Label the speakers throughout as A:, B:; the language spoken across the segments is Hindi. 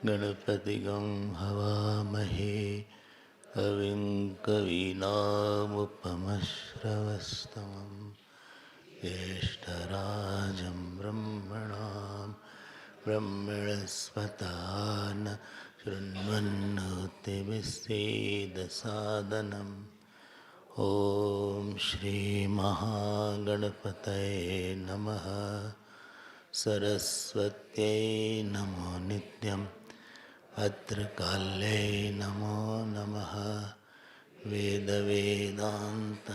A: गणपतिगं हवामहे कविं कवीनामुपमश्रवस्तमं ज्येष्ठराजं ब्रह्मणस्पता न शृण्वन्नोतिभिस्सीदसादनम् ॐ श्रीमहागणपतये नमः। सरस्वत्यै नमो नित्यं भद्रकाल्यै नमो नमः। वेदवेदान्तवेदान्त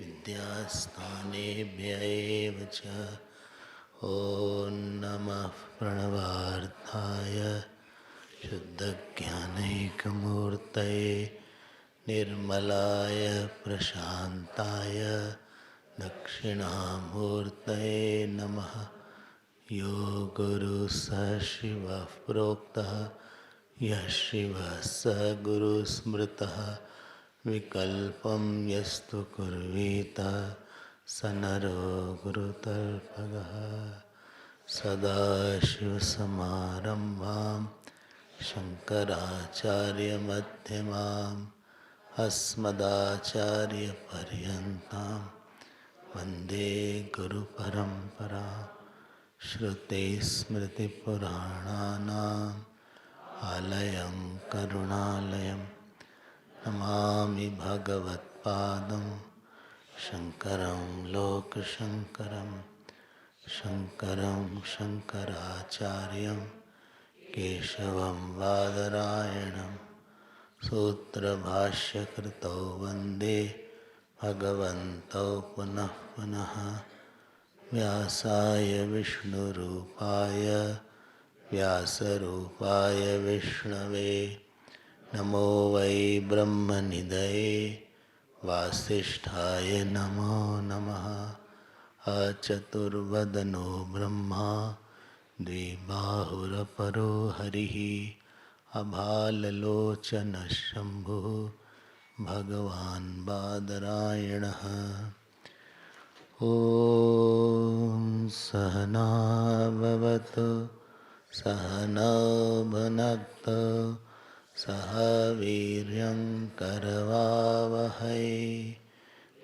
A: विद्यास्थानेभ्यः एव च ॐ नमः प्रणवार्थाय शुद्धज्ञानैकमूर्तये निर्मलाय प्रशान्ताय दक्षिणामूर्तये नमः। यो गुरुः स शिवः प्रोक्तः यः शिवः स गुरुः स्मृतः विकल्पं यस्तु कुर्वीत स नरो गुरुतल्पगः। सदाशिवसमारम्भां शङ्कराचार्यमध्यमाम् अस्मदाचार्यपर्यन्तां वन्दे गुरुपरम्परां। श्रुतिस्मृतिपुराणानाम् आलयं करुणालयं नमामि भगवत्पादं शङ्करं लोकशङ्करं। शङ्करं शङ्कराचार्यं केशवं बादरायणं सूत्रभाष्यकृतौ वन्दे भगवन्तौ पुनः पुनः। व्यासाय विष्णुरूपाय व्यासरूपाय विष्णवे नमो वै ब्रह्मनिधये वासिष्ठाय नमो नमः। अचतुर्वदनो ब्रह्मा द्विबाहुरपरो हरिः अभाललोचनः शम्भुः भगवान् बादरायणः। ॐ सहना भवतु सहनौ भुनक्तु सह वीर्यं करवावहै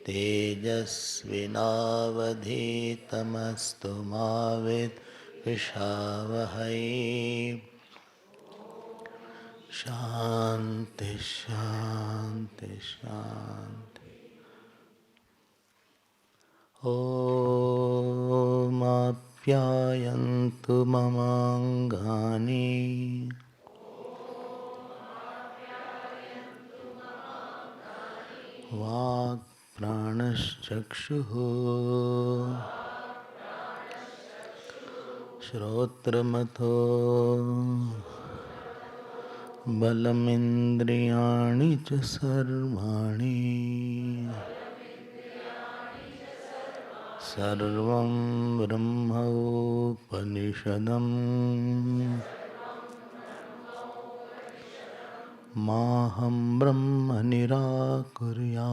A: तेजस्विनावधीतमस्तु मा विद्विषावहै। शान्ति शान्ति शान्ति। ॐ आप्यायन्तु ममाङ्गानि वाक्प्राणश्चक्षुः श्रोत्रमथो बलमिन्द्रियाणि च सर्वाणि सर्वं ब्रह्मोपनिषदम् माहं ब्रह्म निराकुर्यात्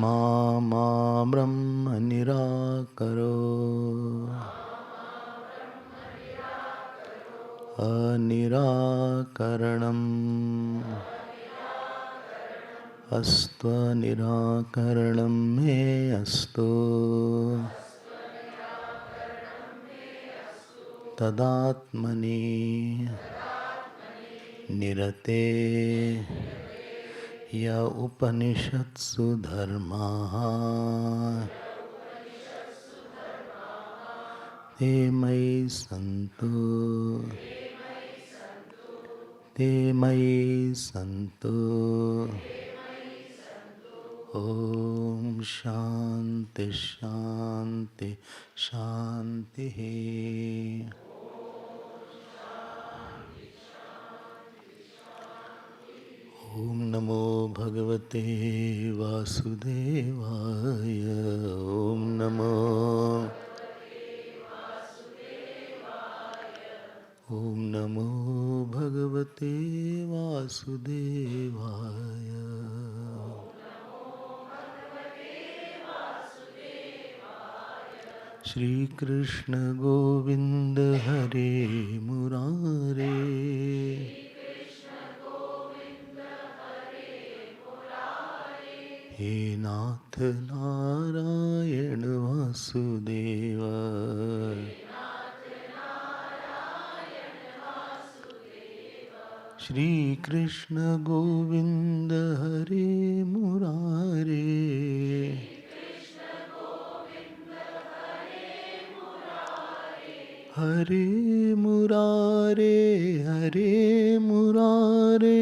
A: मा ब्रह्म निराकरोत्। अनिराकरणम् अस्त्वनिराकरणं मे अस्तु तदात्मनि निरते य उपनिषत्सु धर्माः ते मयि सन्तु ते मयि सन्तु। ॐ शान्ति शान्ति शान्तिः। ॐ नमो भगवते वासुदेवाय। ॐ नमो ॐ नमो भगवते वासुदेवाय। श्री कृष्ण गोविंद हरे मुरारे, हे नाथ नारायण वासुदेवा, श्री कृष्ण गोविंद हरे मुरारे, हरे मुरारे हरे मुरारे,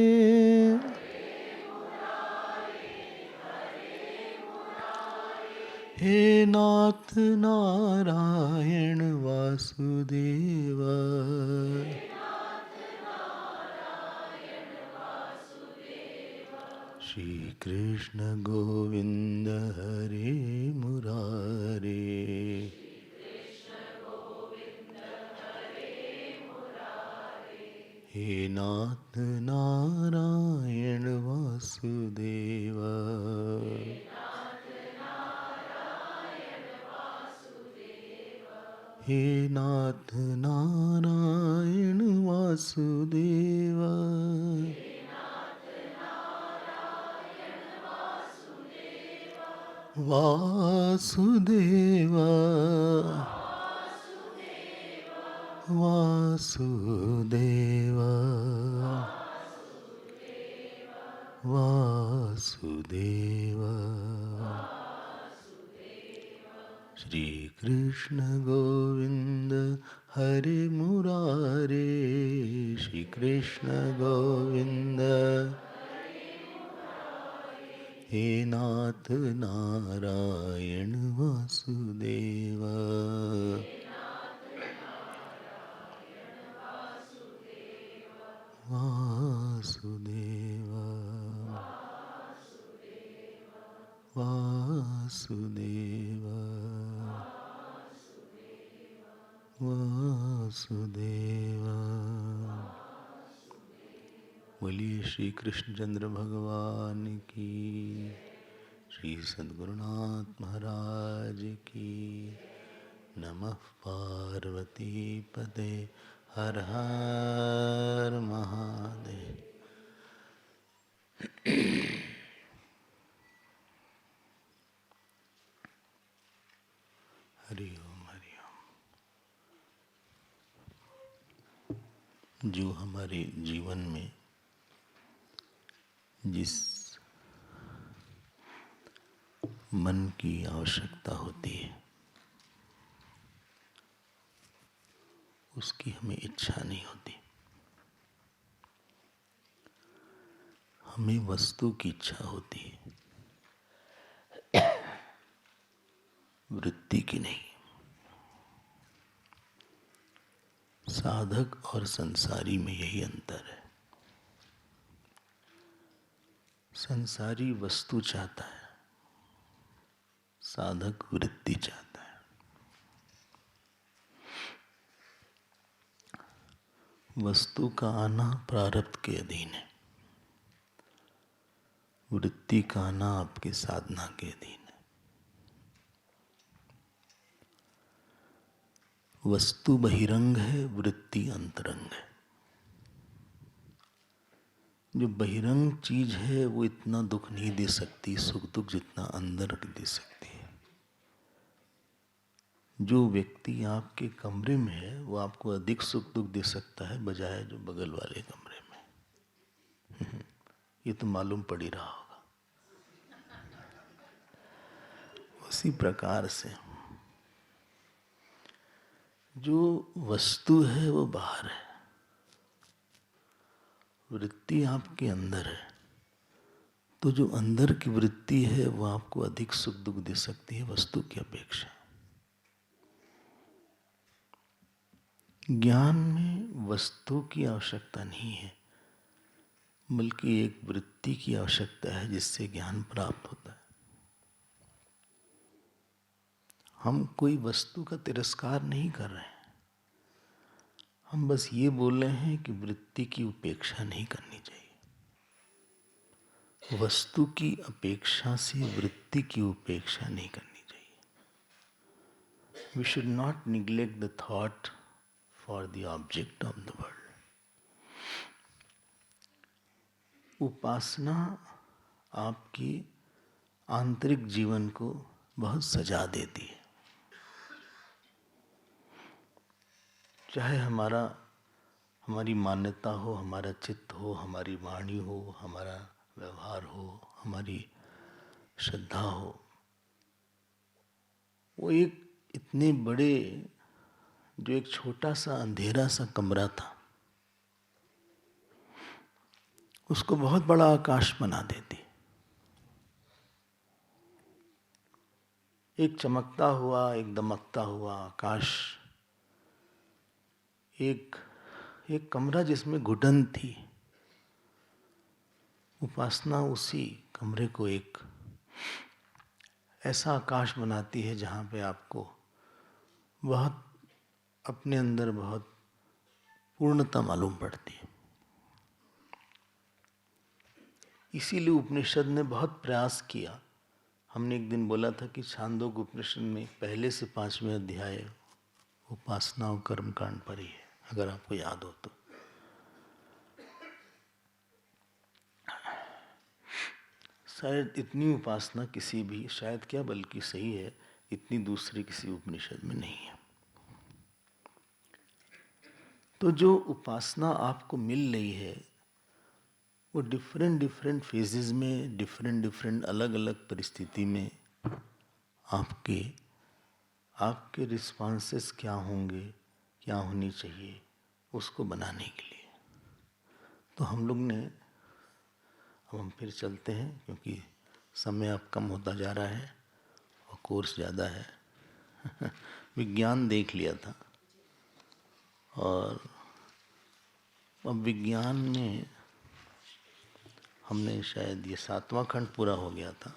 A: हे नाथ नारायण वासुदेवा, श्री कृष्ण गोविंद हरे मुरारे, हे नाथ नारायण वासुदेवा, हे नाथ नारायण वासुदेवा, वासुदेवा वासुदेवा वासुदेवा, श्री कृष्ण गोविंद हरे मुरारे, श्री कृष्ण गोविंद, हे नाथ नारायण वासुदेवा, वासुदेवा वासुदेवा वासुदेवा। बोलिए श्री कृष्णचंद्र भगवान की, श्री सद्गुरुनाथ महाराज की। नमः पार्वती पते, हर हर महादेव। हरि ओम हरि ओम। जो हमारे जीवन में जिस मन की आवश्यकता होती है उसकी हमें इच्छा नहीं होती। हमें वस्तु की इच्छा होती है, वृत्ति की नहीं। साधक और संसारी में यही अंतर है। संसारी वस्तु चाहता है, साधक वृत्ति चाहता है। वस्तु का आना प्रारब्ध के अधीन है, वृत्ति का आना आपके साधना के अधीन है। वस्तु बहिरंग है, वृत्ति अंतरंग है। जो बहिरंग चीज है वो इतना दुख नहीं दे सकती, सुख दुख जितना अंदर दे सकती है। जो व्यक्ति आपके कमरे में है वो आपको अधिक सुख दुख दे सकता है बजाय जो बगल वाले कमरे में। ये तो मालूम पड़ ही रहा होगा। उसी प्रकार से जो वस्तु है वो बाहर है, वृत्ति आपके अंदर है। तो जो अंदर की वृत्ति है वो आपको अधिक सुख दुख दे सकती है वस्तु की अपेक्षा। ज्ञान में वस्तु की आवश्यकता नहीं है, बल्कि एक वृत्ति की आवश्यकता है जिससे ज्ञान प्राप्त होता है। हम कोई वस्तु का तिरस्कार नहीं कर रहे हैं, हम बस ये बोल रहे हैं कि वृत्ति की उपेक्षा नहीं करनी चाहिए। वस्तु की अपेक्षा से वृत्ति की उपेक्षा नहीं करनी चाहिए। We should not neglect the thought for the object of the world. उपासना आपकी आंतरिक जीवन को बहुत सजा देती है। चाहे हमारी मान्यता हो, हमारा चित्त हो, हमारी वाणी हो, हमारा व्यवहार हो, हमारी श्रद्धा हो, वो एक इतने बड़े, जो एक छोटा सा अंधेरा सा कमरा था, उसको बहुत बड़ा आकाश बना देती। एक चमकता हुआ, एक दमकता हुआ आकाश, एक कमरा जिसमें घुटन थी, उपासना उसी कमरे को एक ऐसा आकाश बनाती है जहाँ पे आपको बहुत अपने अंदर बहुत पूर्णता मालूम पड़ती है। इसीलिए उपनिषद ने बहुत प्रयास किया। हमने एक दिन बोला था कि छांदोग्य उपनिषद में पहले से 5वें अध्याय उपासना और कर्मकांड पर ही है, अगर आपको याद हो तो। शायद इतनी उपासना किसी भी, शायद क्या बल्कि सही है, इतनी दूसरे किसी उपनिषद में नहीं है। तो जो उपासना आपको मिल रही है वो डिफरेंट फेजेस में, डिफरेंट अलग अलग परिस्थिति में आपके रिस्पॉन्सेस क्या होंगे, क्या होनी चाहिए, उसको बनाने के लिए। तो हम लोग ने, अब हम फिर चलते हैं क्योंकि समय अब कम होता जा रहा है और कोर्स ज़्यादा है। विज्ञान देख लिया था और अब विज्ञान में हमने शायद ये 7वां खंड पूरा हो गया था,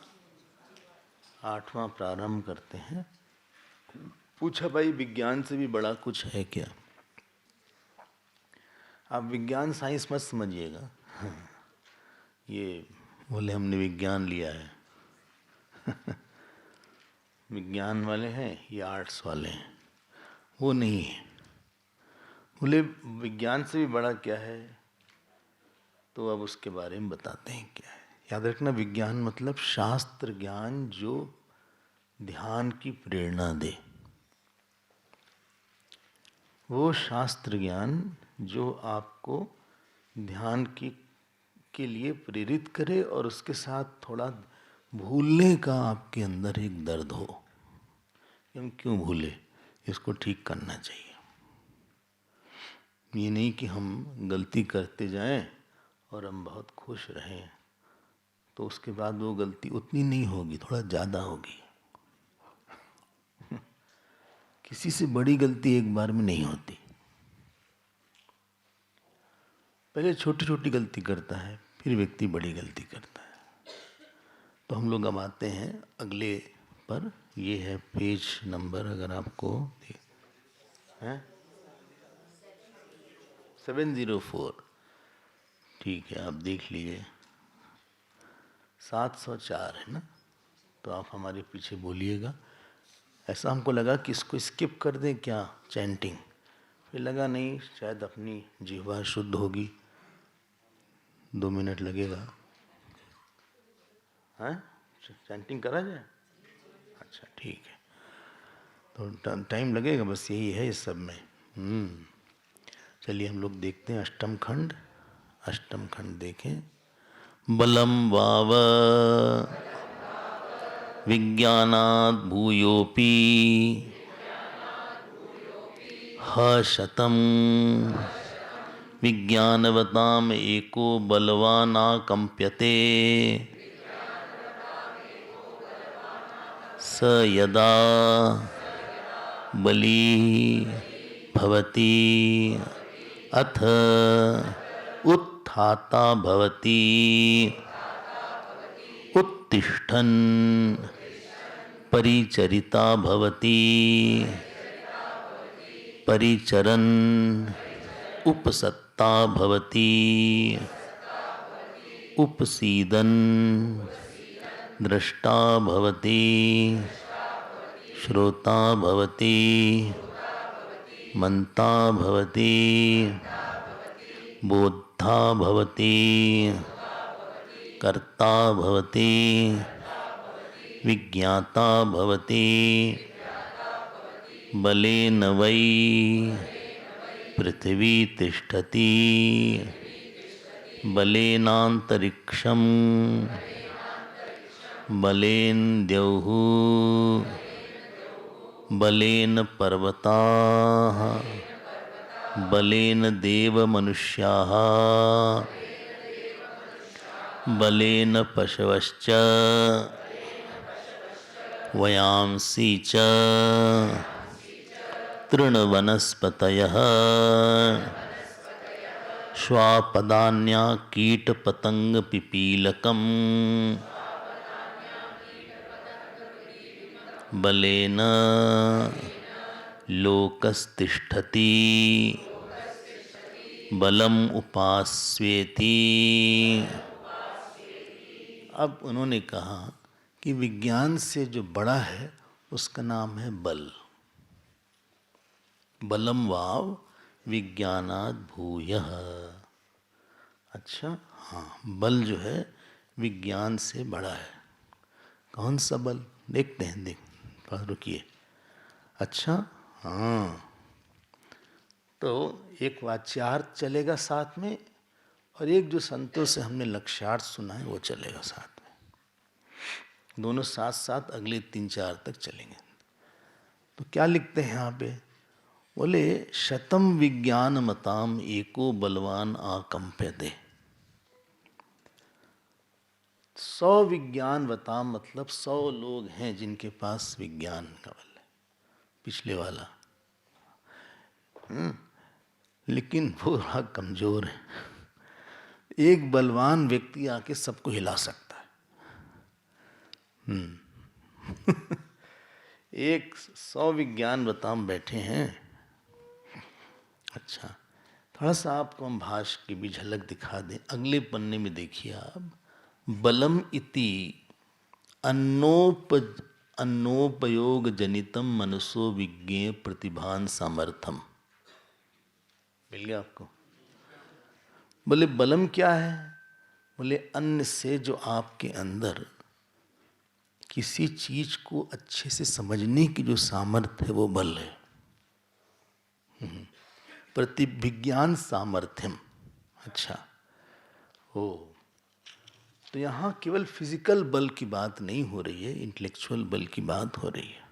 A: 8वां प्रारंभ करते हैं। पूछा भाई विज्ञान से भी बड़ा कुछ है क्या? आप विज्ञान साइंस मत समझिएगा। ये बोले हमने विज्ञान लिया है। विज्ञान वाले हैं, ये आर्ट्स वाले हैं, वो नहीं है। बोले विज्ञान से भी बड़ा क्या है, तो अब उसके बारे में बताते हैं क्या है। याद रखना, विज्ञान मतलब शास्त्र ज्ञान जो ध्यान की प्रेरणा दे, वो शास्त्र ज्ञान जो आपको ध्यान के लिए प्रेरित करे और उसके साथ थोड़ा भूलने का आपके अंदर एक दर्द हो कि हम क्यों भूले, इसको ठीक करना चाहिए। ये नहीं कि हम गलती करते जाएं और हम बहुत खुश रहें, तो उसके बाद वो गलती उतनी नहीं होगी, थोड़ा ज़्यादा होगी। किसी से बड़ी गलती एक बार में नहीं होती, पहले छोटी छोटी गलती करता है, फिर व्यक्ति बड़ी गलती करता है। तो हम लोग अब आते हैं अगले पर। ये है पेज नंबर, अगर आपको है 704, ठीक है, आप देख लीजिए। 704 है ना, तो आप हमारे पीछे बोलिएगा। ऐसा हमको लगा कि इसको स्किप कर दें क्या, चैंटिंग, फिर लगा नहीं, शायद अपनी जिह्वा शुद्ध होगी, 2 मिनट लगेगा। हैं, चैंटिंग करा जाए? अच्छा ठीक है, तो टाइम लगेगा, बस यही है इस सब में। चलिए हम लोग देखते हैं अष्टम खंड। अष्टम खंड देखें। बलम वाव विज्ञानात् भूयोपि शतम विज्ञानवताम एको बलवानाकंप्यते स यदा बली भवति अथ उत्थाता भवति उत्तिष्ठन् परिचरिता भवति परिचरन् उपसत्ता भवति उपसीदन् दृष्टा भवति श्रोता भवति, मंता भवति, बोद्धा भवति, कर्ता भवति, विज्ञाता भवति, बलेन वै पृथिवी तिष्ठति, बलेनान्तरिक्षं बलेन द्यौः बलेन पर्वताः बलेन देवमनुष्याः बलेन पशवश्च वयांसि च तृणवनस्पतयः श्वापदान्या कीटपतंगपिपीलकम् बलेन लोकस्तिष्ठति बलम् उपास्वेति। अब उन्होंने कहा कि विज्ञान से जो बड़ा है उसका नाम है बल। बलम वाव विज्ञानाद भूयः। अच्छा, हाँ, बल जो है विज्ञान से बड़ा है। कौन सा बल? देखते हैं, रुकिए। अच्छा, हाँ, तो एक वाच्यार्थ चलेगा साथ में और एक जो संतों से हमने लक्ष्यार्थ सुना है वो चलेगा साथ में। दोनों साथ साथ अगले 3-4 तक चलेंगे। तो क्या लिखते हैं यहाँ पे? बोले शतम विज्ञान मताम एको बलवान आकंप्यते। 100 विज्ञान बताम मतलब 100 लोग हैं जिनके पास विज्ञान का बल है, पिछले वाला। लेकिन वो बड़ा कमजोर है। एक बलवान व्यक्ति आके सबको हिला सकता है। एक 100 विज्ञान बताम बैठे हैं। अच्छा, थोड़ा सा आपको हम भाष्य की भी झलक दिखा दें। अगले पन्ने में देखिए आप, बलम इति अन्नोपयोग जनितम मनसो विज्ञेय प्रतिभान सामर्थ्यम। मिल गया आपको? बोले बलम क्या है? बोले अन्न से जो आपके अंदर किसी चीज को अच्छे से समझने की जो सामर्थ्य है वो बल है। प्रतिविज्ञान सामर्थ्यम। अच्छा, हो, तो यहाँ केवल फिजिकल बल की बात नहीं हो रही है, इंटेलेक्चुअल बल की बात हो रही है,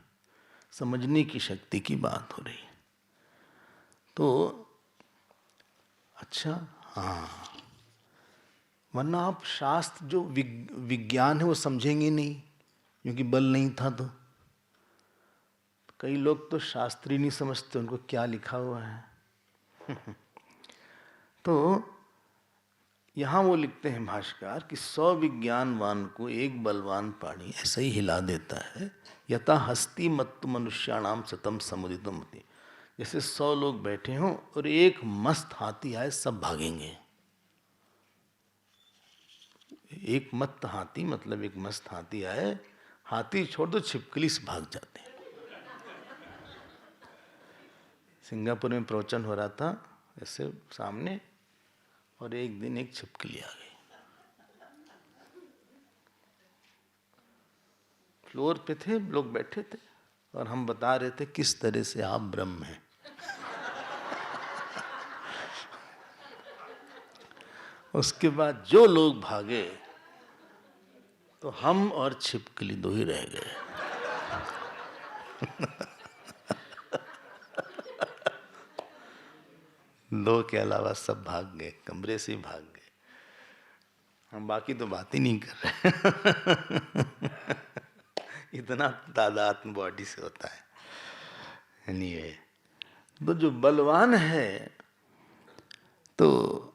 A: समझने की शक्ति की बात हो रही है। तो अच्छा, हाँ, वरना आप शास्त्र जो विज्ञान है वो समझेंगे नहीं, क्योंकि बल नहीं था। तो कई लोग तो शास्त्र ही नहीं समझते उनको क्या लिखा हुआ है। तो यहाँ वो लिखते हैं भाष्यकार कि 100 विज्ञानवान को एक बलवान प्राणी ऐसा ही हिला देता है। यथा हस्ती मत्तु मनुष्याणाम सतम समुदितम होती। जैसे 100 लोग बैठे हों और एक मस्त हाथी आए, सब भागेंगे। एक मस्त हाथी मतलब एक मस्त हाथी आए, हाथी छोड़ दो छिपकली से भाग जाते हैं। सिंगापुर में प्रवचन हो रहा था ऐसे सामने, और एक दिन एक छिपकली आ गई। फ्लोर पे थे, लोग बैठे थे और हम बता रहे थे किस तरह से आप ब्रह्म हैं। उसके बाद जो लोग भागे तो हम और छिपकली दो ही रह गए। दो के अलावा सब भाग गए, कमरे से ही भाग गए। हम बाकी तो बात ही नहीं कर रहे। इतना तादात्म्य बॉडी से होता है। Anyway, तो जो बलवान है, तो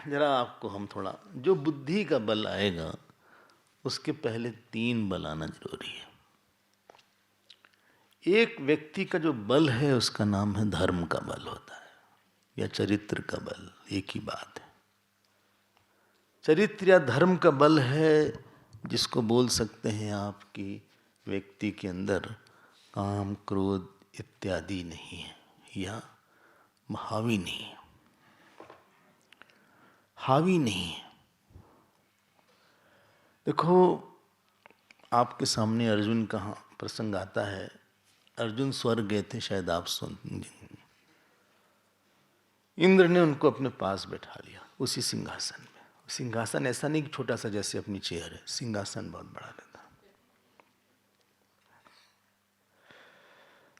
A: जरा आपको हम थोड़ा, जो बुद्धि का बल आएगा उसके पहले 3 बल आना जरूरी है। एक व्यक्ति का जो बल है उसका नाम है धर्म का बल होता है या चरित्र का बल, एक ही बात है। चरित्र या धर्म का बल है जिसको बोल सकते हैं आप कि व्यक्ति के अंदर काम क्रोध इत्यादि नहीं है, या हावी नहीं है, हावी नहीं है। देखो, आपके सामने अर्जुन का प्रसंग आता है। अर्जुन स्वर्ग गए थे, शायद आप सुन। इंद्र ने उनको अपने पास बैठा लिया उसी सिंहासन में। सिंहासन ऐसा नहीं कि छोटा सा जैसे अपनी चेयर है, सिंहासन बहुत बड़ा रहता।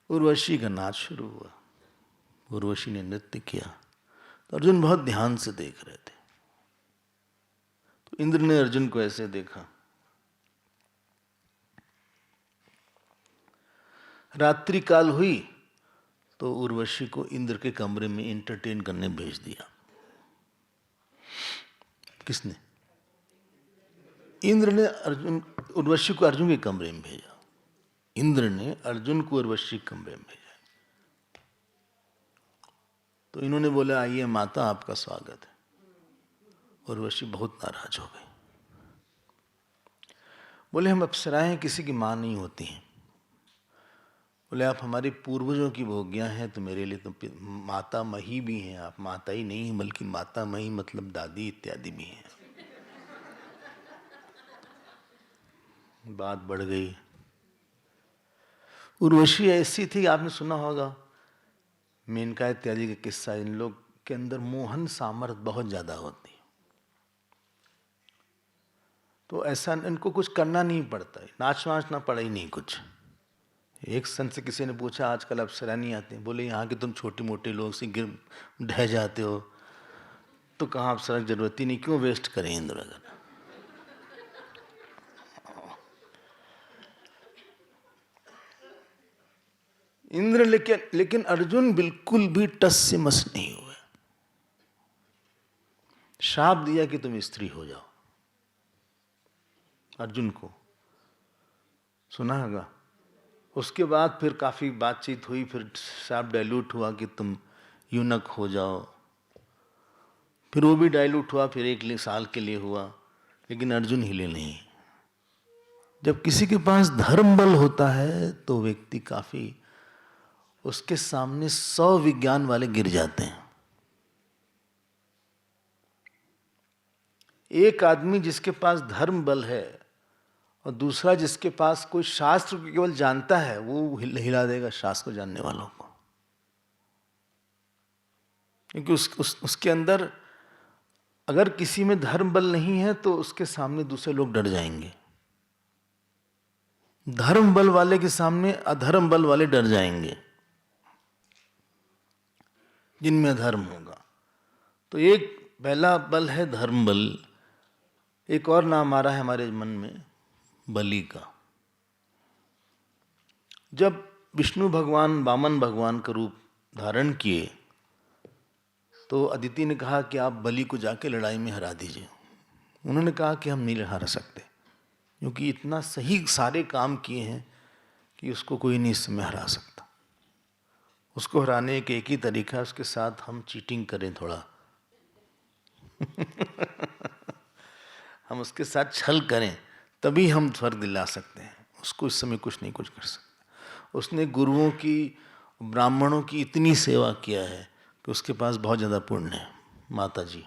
A: उर्वशी का नाच शुरू हुआ, उर्वशी ने नृत्य किया, तो अर्जुन बहुत ध्यान से देख रहे थे। तो इंद्र ने अर्जुन को ऐसे देखा। रात्रि काल हुई तो उर्वशी को इंद्र के कमरे में एंटरटेन करने भेज दिया। किसने? इंद्र ने उर्वशी को अर्जुन के कमरे में भेजा। इंद्र ने अर्जुन को उर्वशी के कमरे में भेजा। तो इन्होंने बोला, आइए माता, आपका स्वागत है। उर्वशी बहुत नाराज हो गई। बोले, हम अप्सराएं किसी की मां नहीं होती हैं। बोले, आप हमारे पूर्वजों की भोग्या हैं, तो मेरे लिए तो माता मही भी हैं। आप माता ही नहीं बल्कि माता मही मतलब दादी इत्यादि भी हैं। बात बढ़ गई। उर्वशी ऐसी थी, आपने सुना होगा मेनका इत्यादि का किस्सा। इन लोग के अंदर मोहन सामर्थ्य बहुत ज्यादा होती है, तो ऐसा इनको कुछ करना नहीं पड़ता है, नाच वाचना पड़ा ही नहीं कुछ। एक संत से किसी ने पूछा, आजकल अप्सरा नहीं आते? बोले, यहाँ के तुम छोटे मोटे लोग से गिर ढह जाते हो, तो कहाँ अप्सरा की जरूरत ही नहीं, क्यों वेस्ट करें इंद्र। अगर इंद्र लेकिन अर्जुन बिल्कुल भी टस से मस नहीं हुए। श्राप दिया कि तुम स्त्री हो जाओ। अर्जुन को सुना होगा। उसके बाद फिर काफी बातचीत हुई, फिर श्राप डाइल्यूट हुआ कि तुम यूनक हो जाओ। फिर वो भी डाइल्यूट हुआ, फिर 1 साल के लिए हुआ, लेकिन अर्जुन हिले नहीं। जब किसी के पास धर्म बल होता है तो व्यक्ति काफी, उसके सामने 100 विज्ञान वाले गिर जाते हैं। एक आदमी जिसके पास धर्म बल है और दूसरा जिसके पास कोई शास्त्र को केवल जानता है, वो हिला देगा शास्त्र को जानने वालों को। क्योंकि उसके अंदर अगर किसी में धर्म बल नहीं है तो उसके सामने दूसरे लोग डर जाएंगे। धर्म बल वाले के सामने अधर्म बल वाले डर जाएंगे, जिनमें धर्म होगा। तो एक पहला बल है धर्म बल। एक और नाम आ रहा है हमारे मन में, बलि का। जब विष्णु भगवान वामन भगवान का रूप धारण किए तो अदिति ने कहा कि आप बलि को जाके लड़ाई में हरा दीजिए। उन्होंने कहा कि हम नहीं हरा सकते, क्योंकि इतना सही सारे काम किए हैं कि उसको कोई नहीं इस समय हरा सकता। उसको हराने के एक ही तरीका है, उसके साथ हम चीटिंग करें थोड़ा हम उसके साथ छल करें, तभी हम स्वर्ग दिला सकते हैं। उसको इस समय कुछ नहीं कुछ कर सकते। उसने गुरुओं की, ब्राह्मणों की इतनी सेवा किया है कि उसके पास बहुत ज़्यादा पुण्य है। माता जी,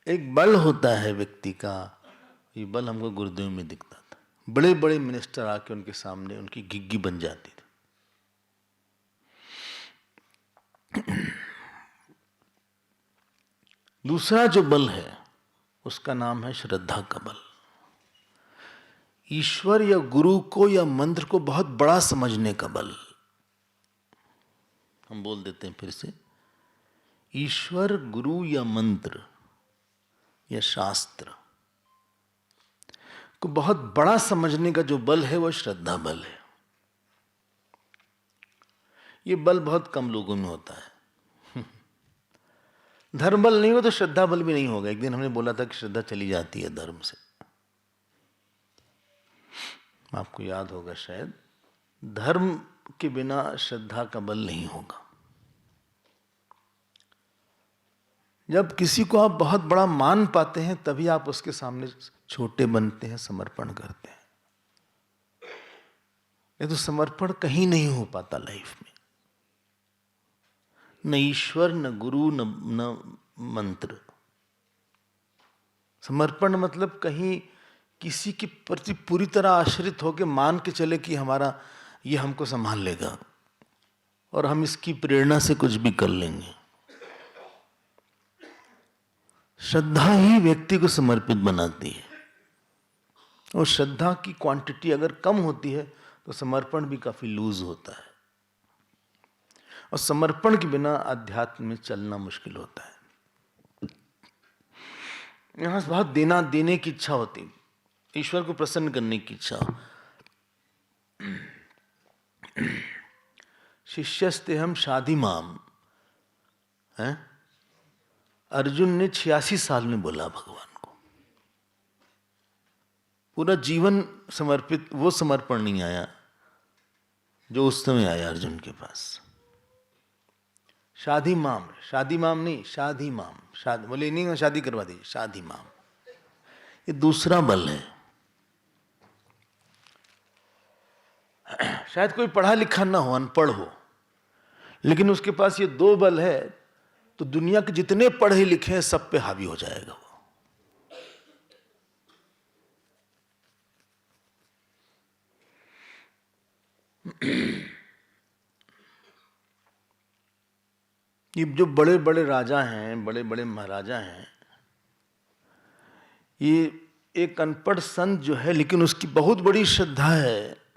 A: एक बल होता है व्यक्ति का, ये बल हमको गुरुदेव में दिखता था। बड़े बड़े मिनिस्टर आके उनके सामने उनकी गिग्गी बन जाती थी। दूसरा जो बल है उसका नाम है श्रद्धा का बल। ईश्वर या गुरु को या मंत्र को बहुत बड़ा समझने का बल। हम बोल देते हैं फिर से, ईश्वर, गुरु या मंत्र या शास्त्र को बहुत बड़ा समझने का जो बल है वो श्रद्धा बल है। ये बल बहुत कम लोगों में होता है। धर्म बल नहीं हो तो श्रद्धा बल भी नहीं होगा। एक दिन हमने बोला था कि श्रद्धा चली जाती है धर्म से, आपको याद होगा शायद। धर्म के बिना श्रद्धा का बल नहीं होगा। जब किसी को आप बहुत बड़ा मान पाते हैं तभी आप उसके सामने छोटे बनते हैं, समर्पण करते हैं। ये तो समर्पण कहीं नहीं हो पाता लाइफ में, न ईश्वर, न गुरु, न मंत्र। समर्पण मतलब कहीं किसी के प्रति पूरी तरह आश्रित होकर मान के चले कि हमारा ये हमको संभाल लेगा और हम इसकी प्रेरणा से कुछ भी कर लेंगे। श्रद्धा ही व्यक्ति को समर्पित बनाती है, और श्रद्धा की क्वांटिटी अगर कम होती है तो समर्पण भी काफी लूज होता है, और समर्पण के बिना अध्यात्म में चलना मुश्किल होता है। यहां से बहुत देने की इच्छा होती, ईश्वर को प्रसन्न करने की इच्छा। शिष्यस्ते हम शादी माम है, अर्जुन ने 86 साल में बोला भगवान को। पूरा जीवन समर्पित, वो समर्पण नहीं आया जो उस समय आया अर्जुन के पास। शादी माम नहीं, शादी माम, शादी बोले नहीं, शादी करवा दी, शादी माम। ये दूसरा बल है। शायद कोई पढ़ा लिखा ना हो, अनपढ़ हो, लेकिन उसके पास ये दो बल है तो दुनिया के जितने पढ़े लिखे हैं सब पे हावी हो जाएगा वो। ये जो बड़े बड़े राजा हैं, बड़े बड़े महाराजा हैं, ये एक अनपढ़ संत जो है लेकिन उसकी बहुत बड़ी श्रद्धा है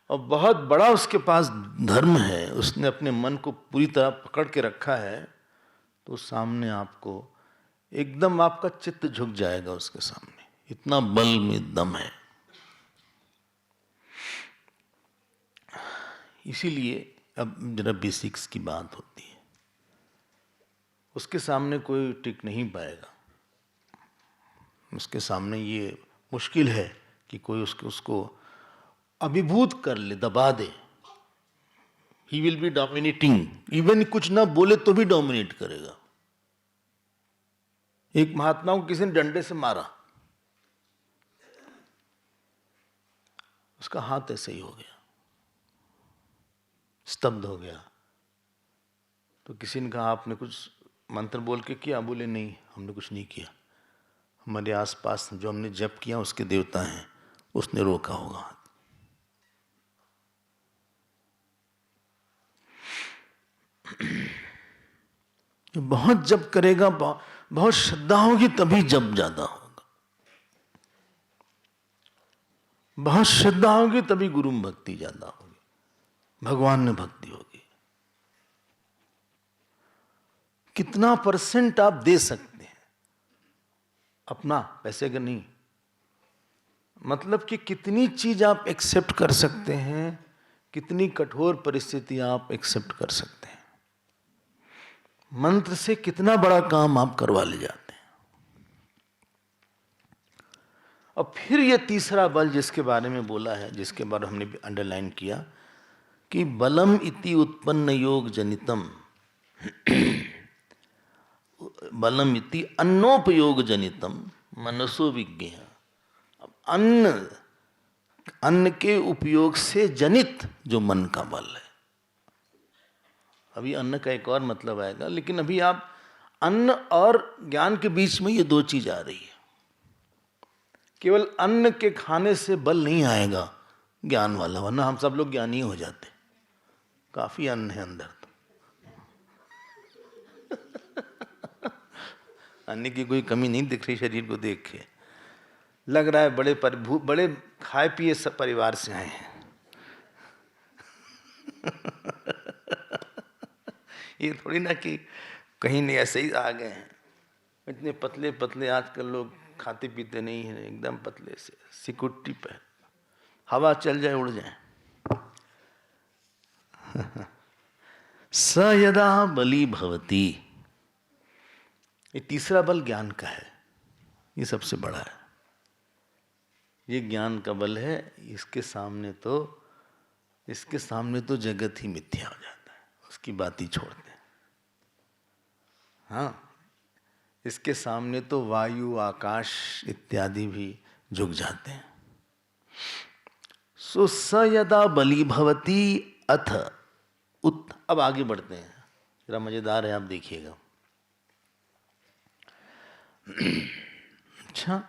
A: और बहुत बड़ा उसके पास धर्म है, उसने अपने मन को पूरी तरह पकड़ के रखा है, तो सामने आपको एकदम आपका चित्त झुक जाएगा उसके सामने, इतना बल में दम है। इसीलिए अब जरा बेसिक्स की बात होती है, उसके सामने कोई टिक नहीं पाएगा। उसके सामने ये मुश्किल है कि कोई उसको अभिभूत कर ले, दबा दे। He will be dominating, even कुछ ना बोले तो भी डोमिनेट करेगा। एक महात्मा को किसी ने डंडे से मारा, उसका हाथ ऐसे ही हो गया, स्तब्ध हो गया। तो किसी ने कहा आपने कुछ मंत्र बोल के किया? बोले नहीं, हमने कुछ नहीं किया, हमारे आसपास जो हमने जप किया उसके देवता हैं, उसने रोका होगा। बहुत जप करेगा, बहुत श्रद्धा होगी तभी जप ज्यादा होगा, बहुत श्रद्धा होगी तभी गुरु में भक्ति ज्यादा होगी, भगवान में भक्ति होगी। कितना % आप दे सकते हैं अपना, पैसे का नहीं, मतलब कि कितनी चीज आप एक्सेप्ट कर सकते हैं, कितनी कठोर परिस्थिति आप एक्सेप्ट कर सकते हैं। मंत्र से कितना बड़ा काम आप करवा ले जाते हैं। और फिर ये तीसरा बल जिसके बारे में बोला है, जिसके बारे में हमने भी अंडरलाइन किया कि बलम इति उत्पन्न योग जनितम बलम इति अन्नोपयोग जनितम मनसो विज्ञ। अन्न के उपयोग से जनित जो मन का बल है। अभी अन्न का एक और मतलब आएगा, लेकिन अभी आप अन्न और ज्ञान के बीच में ये दो चीज आ रही है। केवल अन्न के खाने से बल नहीं आएगा ज्ञान वाला, वरना हम सब लोग ज्ञानी हो जाते। काफी अन्न है अंदर तो। अन्न की कोई कमी नहीं दिख रही शरीर को देख के, लग रहा है बड़े खाए पिए सब परिवार से आए हैं। ये थोड़ी ना कि कहीं नहीं ऐसे ही आ गए हैं। इतने पतले पतले आजकल लोग खाते पीते नहीं हैं, एकदम पतले से, सिकुट्टी पे हवा चल जाए उड़ जाए। स यदा बली भवती, ये तीसरा बल ज्ञान का है, ये सबसे बड़ा है। ये ज्ञान का बल है, इसके सामने तो जगत ही मिथ्या हो जाता है, उसकी बात ही छोड़ते हैं। हाँ, इसके सामने तो वायु, आकाश इत्यादि भी झुक जाते हैं। सो स यदा बलि भवती अथ उत। अब आगे बढ़ते हैं, जरा मजेदार है, आप देखिएगा। अच्छा,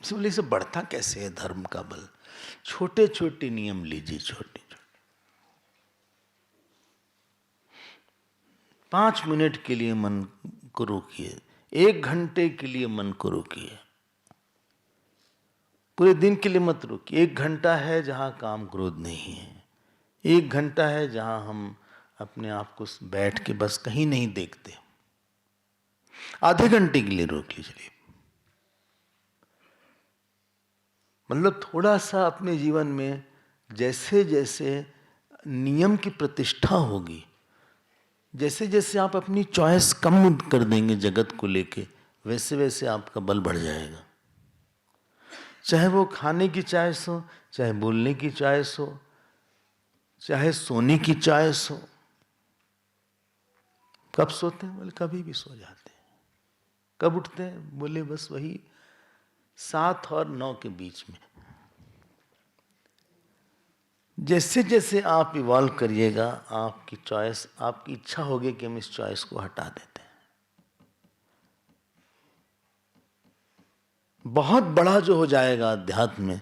A: इसलिए से बढ़ता कैसे है धर्म का बल? छोटे छोटे नियम लीजिए, छोटे छोटे। 5 मिनट के लिए मन को रोकिए, 1 घंटे के लिए मन को रोकिए, पूरे दिन के लिए मत रोकिए। 1 घंटा है जहां काम क्रोध नहीं है, 1 घंटा है जहां हम अपने आप को बैठ के बस कहीं नहीं देखते। आधे घंटे के लिए रोक लीजिए। मतलब थोड़ा सा अपने जीवन में जैसे जैसे नियम की प्रतिष्ठा होगी, जैसे जैसे आप अपनी चॉइस कम कर देंगे जगत को लेके, वैसे वैसे आपका बल बढ़ जाएगा। चाहे वो खाने की चॉइस हो, चाहे बोलने की चॉइस हो, चाहे सोने की चॉइस हो। कब सोते हैं? बोले कभी भी सो जाते हैं। कब उठते हैं? बोले बस वही 7 और 9 के बीच में। जैसे जैसे आप इवॉल्व करिएगा, आपकी चॉइस, आपकी इच्छा होगी कि हम इस चॉइस को हटा देते हैं। बहुत बड़ा जो हो जाएगा अध्यात्म में,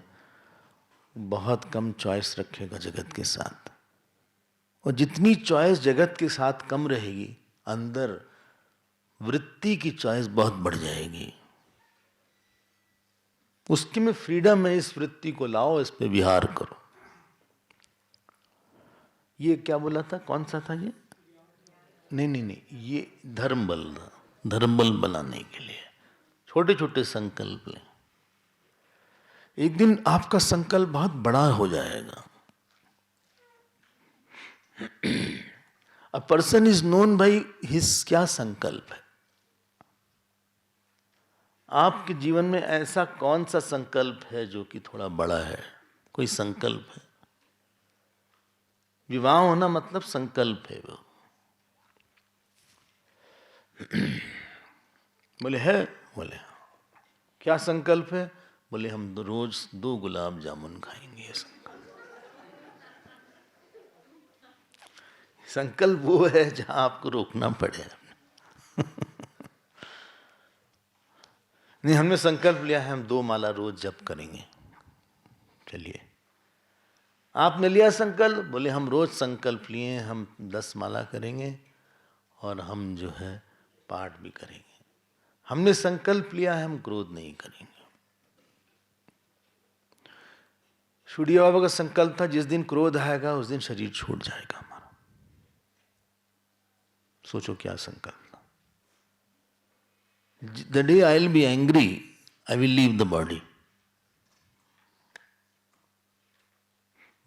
A: बहुत कम चॉइस रखेगा जगत के साथ। और जितनी चॉइस जगत के साथ कम रहेगी, अंदर वृत्ति की चॉइस बहुत बढ़ जाएगी। उसके में फ्रीडम है, इस वृत्ति को लाओ, इस पे विहार करो। ये क्या बोला था? कौन सा था ये? नहीं, ये धर्म बल था। धर्म बल बनाने के लिए छोटे छोटे संकल्प लें। एक दिन आपका संकल्प बहुत बड़ा हो जाएगा। A person is known by his, क्या संकल्प है। आपके जीवन में ऐसा कौन सा संकल्प है जो कि थोड़ा बड़ा है? कोई संकल्प है? विवाह होना मतलब संकल्प है वो। बोले है? बोले क्या संकल्प है? बोले हम रोज 2 गुलाब जामुन खाएंगे। संकल्प वो है जहां आपको रोकना पड़े। नहीं, हमने संकल्प लिया है हम 2 माला रोज जप करेंगे। चलिए, आपने लिया संकल्प, बोले हम रोज संकल्प लिए हम 10 माला करेंगे और हम जो है पाठ भी करेंगे। हमने संकल्प लिया है हम क्रोध नहीं करेंगे। सूर्य बाबा का संकल्प था जिस दिन क्रोध आएगा उस दिन शरीर छूट जाएगा हमारा। सोचो क्या संकल्प था। The day I will be angry I will leave the body.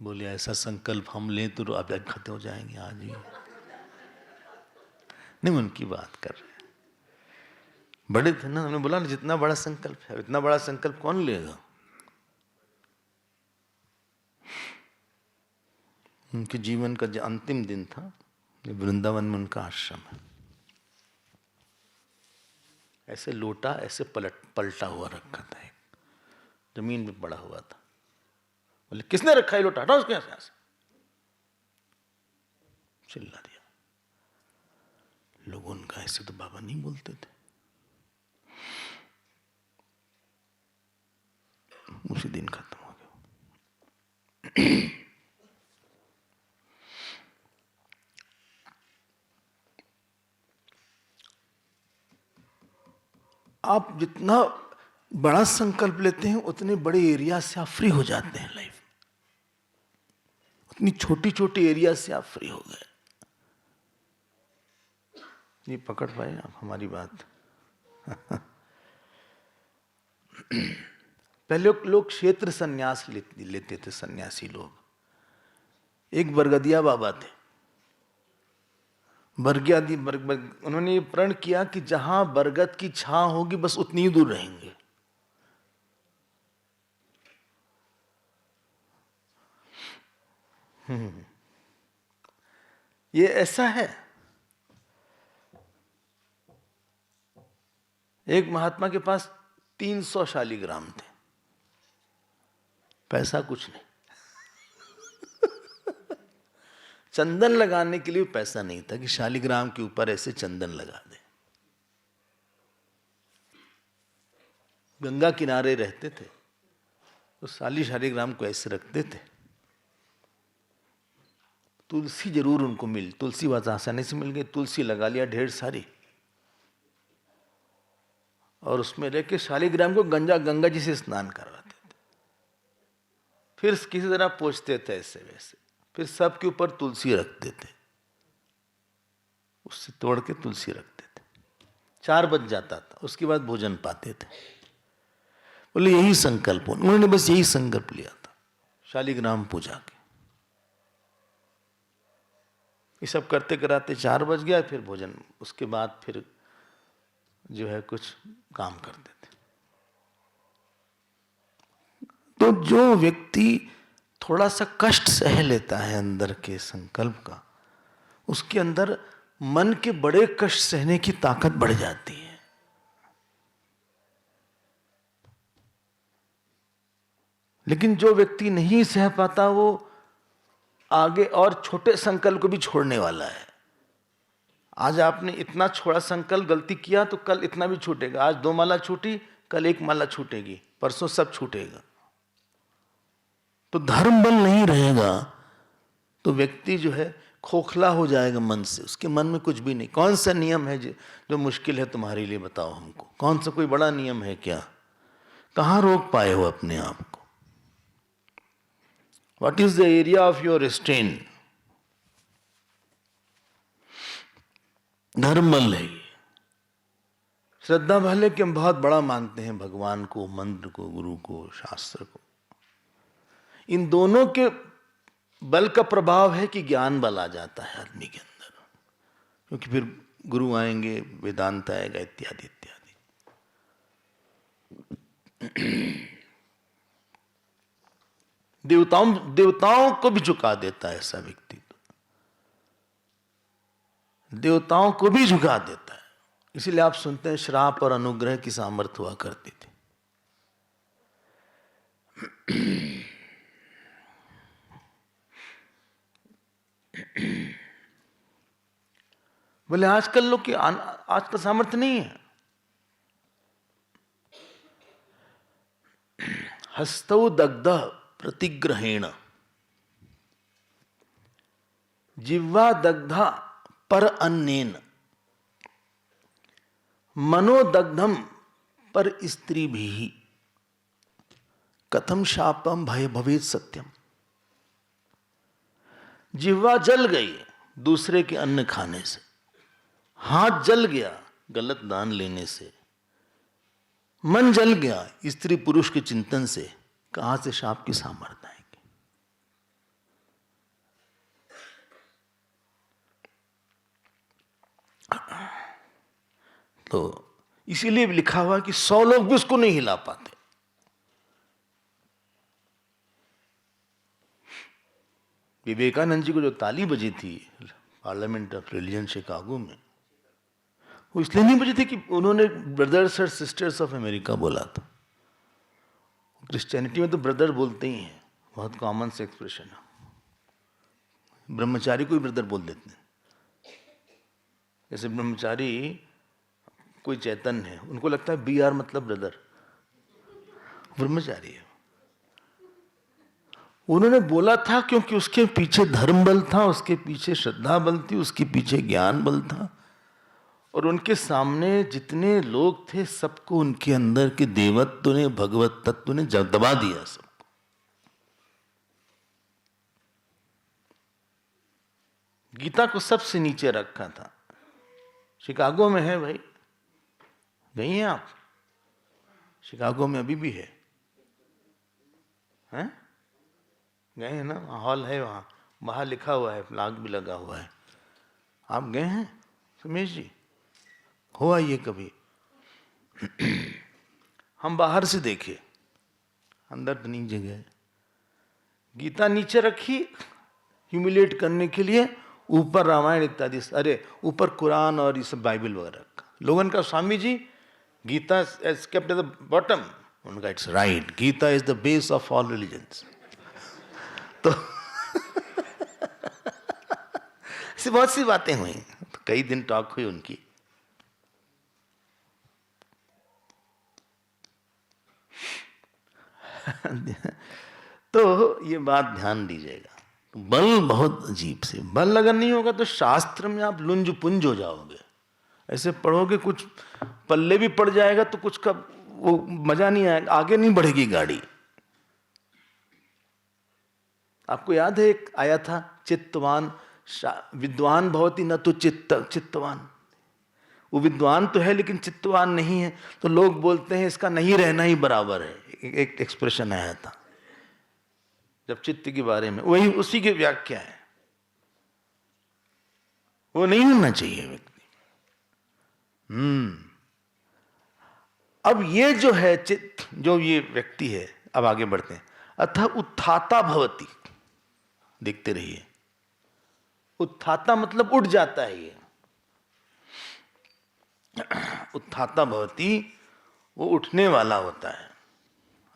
A: बोले ऐसा संकल्प हम लें तो अब खत्म हो जाएंगे आज ही। नहीं, उनकी बात कर रहे हैं, बड़े थे ना। हमने बोला ना जितना बड़ा संकल्प है, इतना बड़ा संकल्प कौन लेगा। उनके जीवन का जो अंतिम दिन था, वृंदावन में उनका आश्रम है, ऐसे लोटा ऐसे पलटा हुआ रखा था, एक जमीन पे पड़ा हुआ था। बोले किसने रखा है लोटा, हटाओ उसके यहाँ से। चिल्ला दिया। लोगों उनका ऐसे तो बाबा नहीं बोलते थे। उसी दिन खत्म हो गया। आप जितना बड़ा संकल्प लेते हैं उतने बड़े एरिया से आप फ्री हो जाते हैं लाइफ। उतनी छोटी छोटी एरिया से आप फ्री हो गए। ये पकड़ पाए आप हमारी बात? पहले लोग क्षेत्र संन्यास लेते थे, सन्यासी लोग। एक बरगदिया बाबा थे, उन्होंने ये प्रण किया कि जहां बरगद की छां होगी बस उतनी ही दूर रहेंगे। ये ऐसा है। एक महात्मा के पास 300 शालिग्राम थे, पैसा कुछ नहीं, चंदन लगाने के लिए पैसा नहीं था कि शालिग्राम के ऊपर ऐसे चंदन लगा दे। गंगा किनारे रहते थे तो शालिग्राम को ऐसे रखते थे। तुलसी जरूर उनको तुलसी बात आसानी से मिल गई, तुलसी लगा लिया ढेर सारी, और उसमें रह के शालिग्राम को गंगा जी से स्नान करवाते थे। फिर किसी तरह पोंछते थे ऐसे वैसे, फिर सबके ऊपर तुलसी रखते थे, उससे तोड़ के तुलसी रखते थे। 4 बज जाता था, उसके बाद भोजन पाते थे। बोले यही संकल्प, उन्होंने बस यही संकल्प लिया था शालिग्राम पूजा के। ये सब करते कराते 4 बज गया, फिर भोजन, उसके बाद फिर जो है कुछ काम करते थे। तो जो व्यक्ति थोड़ा सा कष्ट सह लेता है अंदर के संकल्प का, उसके अंदर मन के बड़े कष्ट सहने की ताकत बढ़ जाती है। लेकिन जो व्यक्ति नहीं सह पाता, वो आगे और छोटे संकल्प को भी छोड़ने वाला है। आज आपने इतना छोड़ा संकल्प गलती किया तो कल इतना भी छूटेगा। आज 2 माला छूटी, कल 1 माला छूटेगी, परसों सब छूटेगा। तो धर्म बल नहीं रहेगा तो व्यक्ति जो है खोखला हो जाएगा मन से, उसके मन में कुछ भी नहीं। कौन सा नियम है जो मुश्किल है तुम्हारे लिए, बताओ हमको। कौन सा कोई बड़ा नियम है क्या? कहां रोक पाए हो अपने आप को? What is the area of your restraint? धर्म बल है। श्रद्धा भले कि हम बहुत बड़ा मानते हैं भगवान को, मंत्र को, गुरु को, शास्त्र को, इन दोनों के बल का प्रभाव है कि ज्ञान बल आ जाता है आदमी के अंदर, क्योंकि फिर गुरु आएंगे, वेदांत आएगा, इत्यादि इत्यादि। देवताओं को भी झुका देता है ऐसा व्यक्ति, तो देवताओं को भी झुका देता है। इसीलिए आप सुनते हैं श्राप और अनुग्रह की सामर्थ्य हुआ करती थी। बोले आजकल लोग की आजकल सामर्थ्य नहीं है। हस्तौ दग्ध प्रतिग्रहेण जिह्वा दग्धा पर अन्नेन मनोदग्धम पर स्त्री भी कथम शापम भय भवेत सत्यम। जिह्वा जल गई दूसरे के अन्न खाने से, हाथ जल गया गलत दान लेने से, मन जल गया स्त्री पुरुष के चिंतन से, कहां से शाप की सामर्थ्य आएगी? तो इसीलिए लिखा हुआ कि 100 लोग भी उसको नहीं हिला पाते। विवेकानंद जी को जो ताली बजी थी पार्लियामेंट ऑफ रिलीजन शिकागो में, वो इसलिए नहीं बजी थी कि उन्होंने ब्रदर्स और सिस्टर्स ऑफ अमेरिका बोला था। क्रिश्चियनिटी में तो ब्रदर बोलते ही हैं, बहुत कॉमन से एक्सप्रेशन है। ब्रह्मचारी को भी ब्रदर बोल देते हैं। जैसे ब्रह्मचारी कोई चैतन्य है, उनको लगता है BR मतलब ब्रदर, ब्रह्मचारी है। उन्होंने बोला था क्योंकि उसके पीछे धर्म बल था, उसके पीछे श्रद्धा बल थी, उसके पीछे ज्ञान बल था, और उनके सामने जितने लोग थे सबको उनके अंदर के देवत्व ने, भगवत तत्व ने दबा दिया सबको। गीता को सबसे नीचे रखा था। शिकागो में है भाई, गई हैं आप? शिकागो में अभी भी है, हैं? गए हैं ना? हॉल है वहां, बाहर लिखा हुआ है, फ्लैग भी लगा हुआ है। आप गए हैं सुमेश जी? हो आइए कभी। हम बाहर से देखे, अंदर तो नहीं जगह है। गीता नीचे रखी ह्यूमिलेट करने के लिए, ऊपर रामायण इत्यादि, अरे ऊपर कुरान और ये सब बाइबल वगैरह रखा। लोगों का Swami ji Gita is kept at the bottom. उनका it's right, Gita is the base of all religions. तो ऐसी बहुत सी बातें हुई, तो कई दिन टॉक हुई उनकी। तो ये बात ध्यान दीजिएगा, बल बहुत अजीब से, बल अगर नहीं होगा तो शास्त्र में आप लुंज पुंज हो जाओगे। ऐसे पढ़ोगे कुछ पल्ले भी पड़ जाएगा तो कुछ का वो मजा नहीं आएगा, आगे नहीं बढ़ेगी गाड़ी। आपको याद है एक आया था, चित्तवान विद्वान भवति न तो चित्तवान। वो विद्वान तो है लेकिन चित्तवान नहीं है, तो लोग बोलते हैं इसका नहीं रहना ही बराबर है। एक एक्सप्रेशन आया था जब चित्त के बारे में, वही उसी की व्याख्या है। वो नहीं होना चाहिए व्यक्ति। अब ये जो है चित्त, जो ये व्यक्ति है, अब आगे बढ़ते हैं। अतः उत्थाता भवति, देखते रहिए, उत्थाता मतलब उठ जाता है। ये उत्थाता भवति, वो उठने वाला होता है।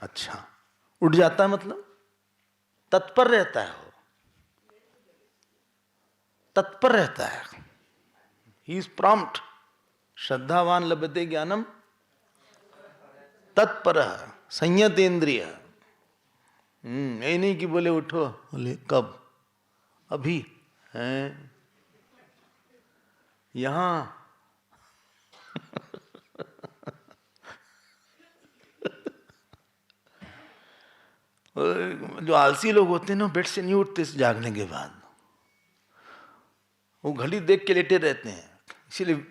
A: अच्छा, उठ जाता है मतलब तत्पर रहता है, वो तत्पर रहता है। He is prompt. श्रद्धावान लभते ज्ञानम तत्पर संयतेन्द्रिय। ये नहीं कि बोले उठो, बोले कब, अभी हैं यहां। जो आलसी लोग होते हैं ना, बेड से नहीं उठते जागने के बाद, वो घड़ी देख के लेटे रहते हैं। इसीलिए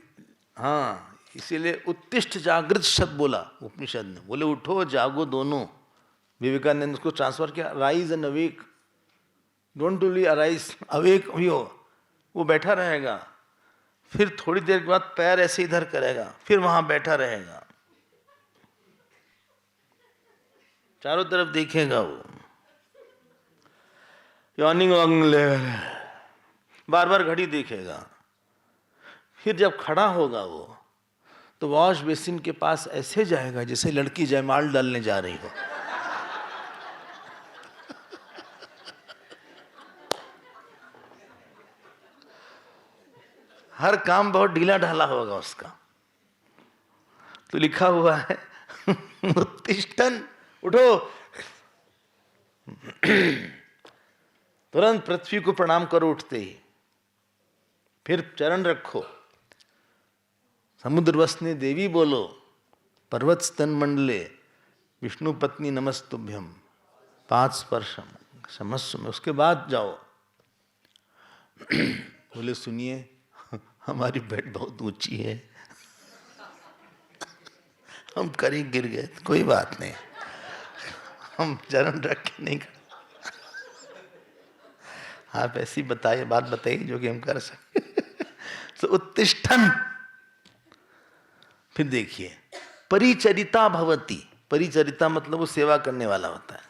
A: हाँ, इसीलिए उत्तिष्ठ जागृत शब्द बोला उपनिषद ने, बोले उठो जागो दोनों। विवेकानंद उसको ट्रांसफर किया, rise and awake. Don't only arise, awake भी हो। वो बैठा रहेगा, फिर थोड़ी देर के बाद पैर ऐसे इधर करेगा, फिर वहां बैठा रहेगा, चारों तरफ देखेगा वो, यॉर्निंग बार बार घड़ी देखेगा। फिर जब खड़ा होगा वो, तो वॉश बेसिन के पास ऐसे जाएगा जैसे लड़की जयमाल डालने जा रही हो। हर काम बहुत ढीला ढाला होगा उसका। तो लिखा हुआ है उत्तिष्ठन, उठो। तुरंत पृथ्वी को प्रणाम करो उठते ही, फिर चरण रखो, समुद्र वसने देवी बोलो, पर्वत स्तन मंडले विष्णु पत्नी नमस्तुभ्यम, 5 स्पर्शम समस्व में। उसके बाद जाओ, बोले सुनिए हमारी बेड बहुत ऊंची है, हम करीब गिर गए, कोई बात नहीं, हम चरण रख के नहीं कर। आप ऐसी बताइए, बात बताइए जो कि हम कर सके। तो उत्तिष्ठन, फिर देखिए परिचरिता भवति। परिचरिता मतलब वो सेवा करने वाला होता है।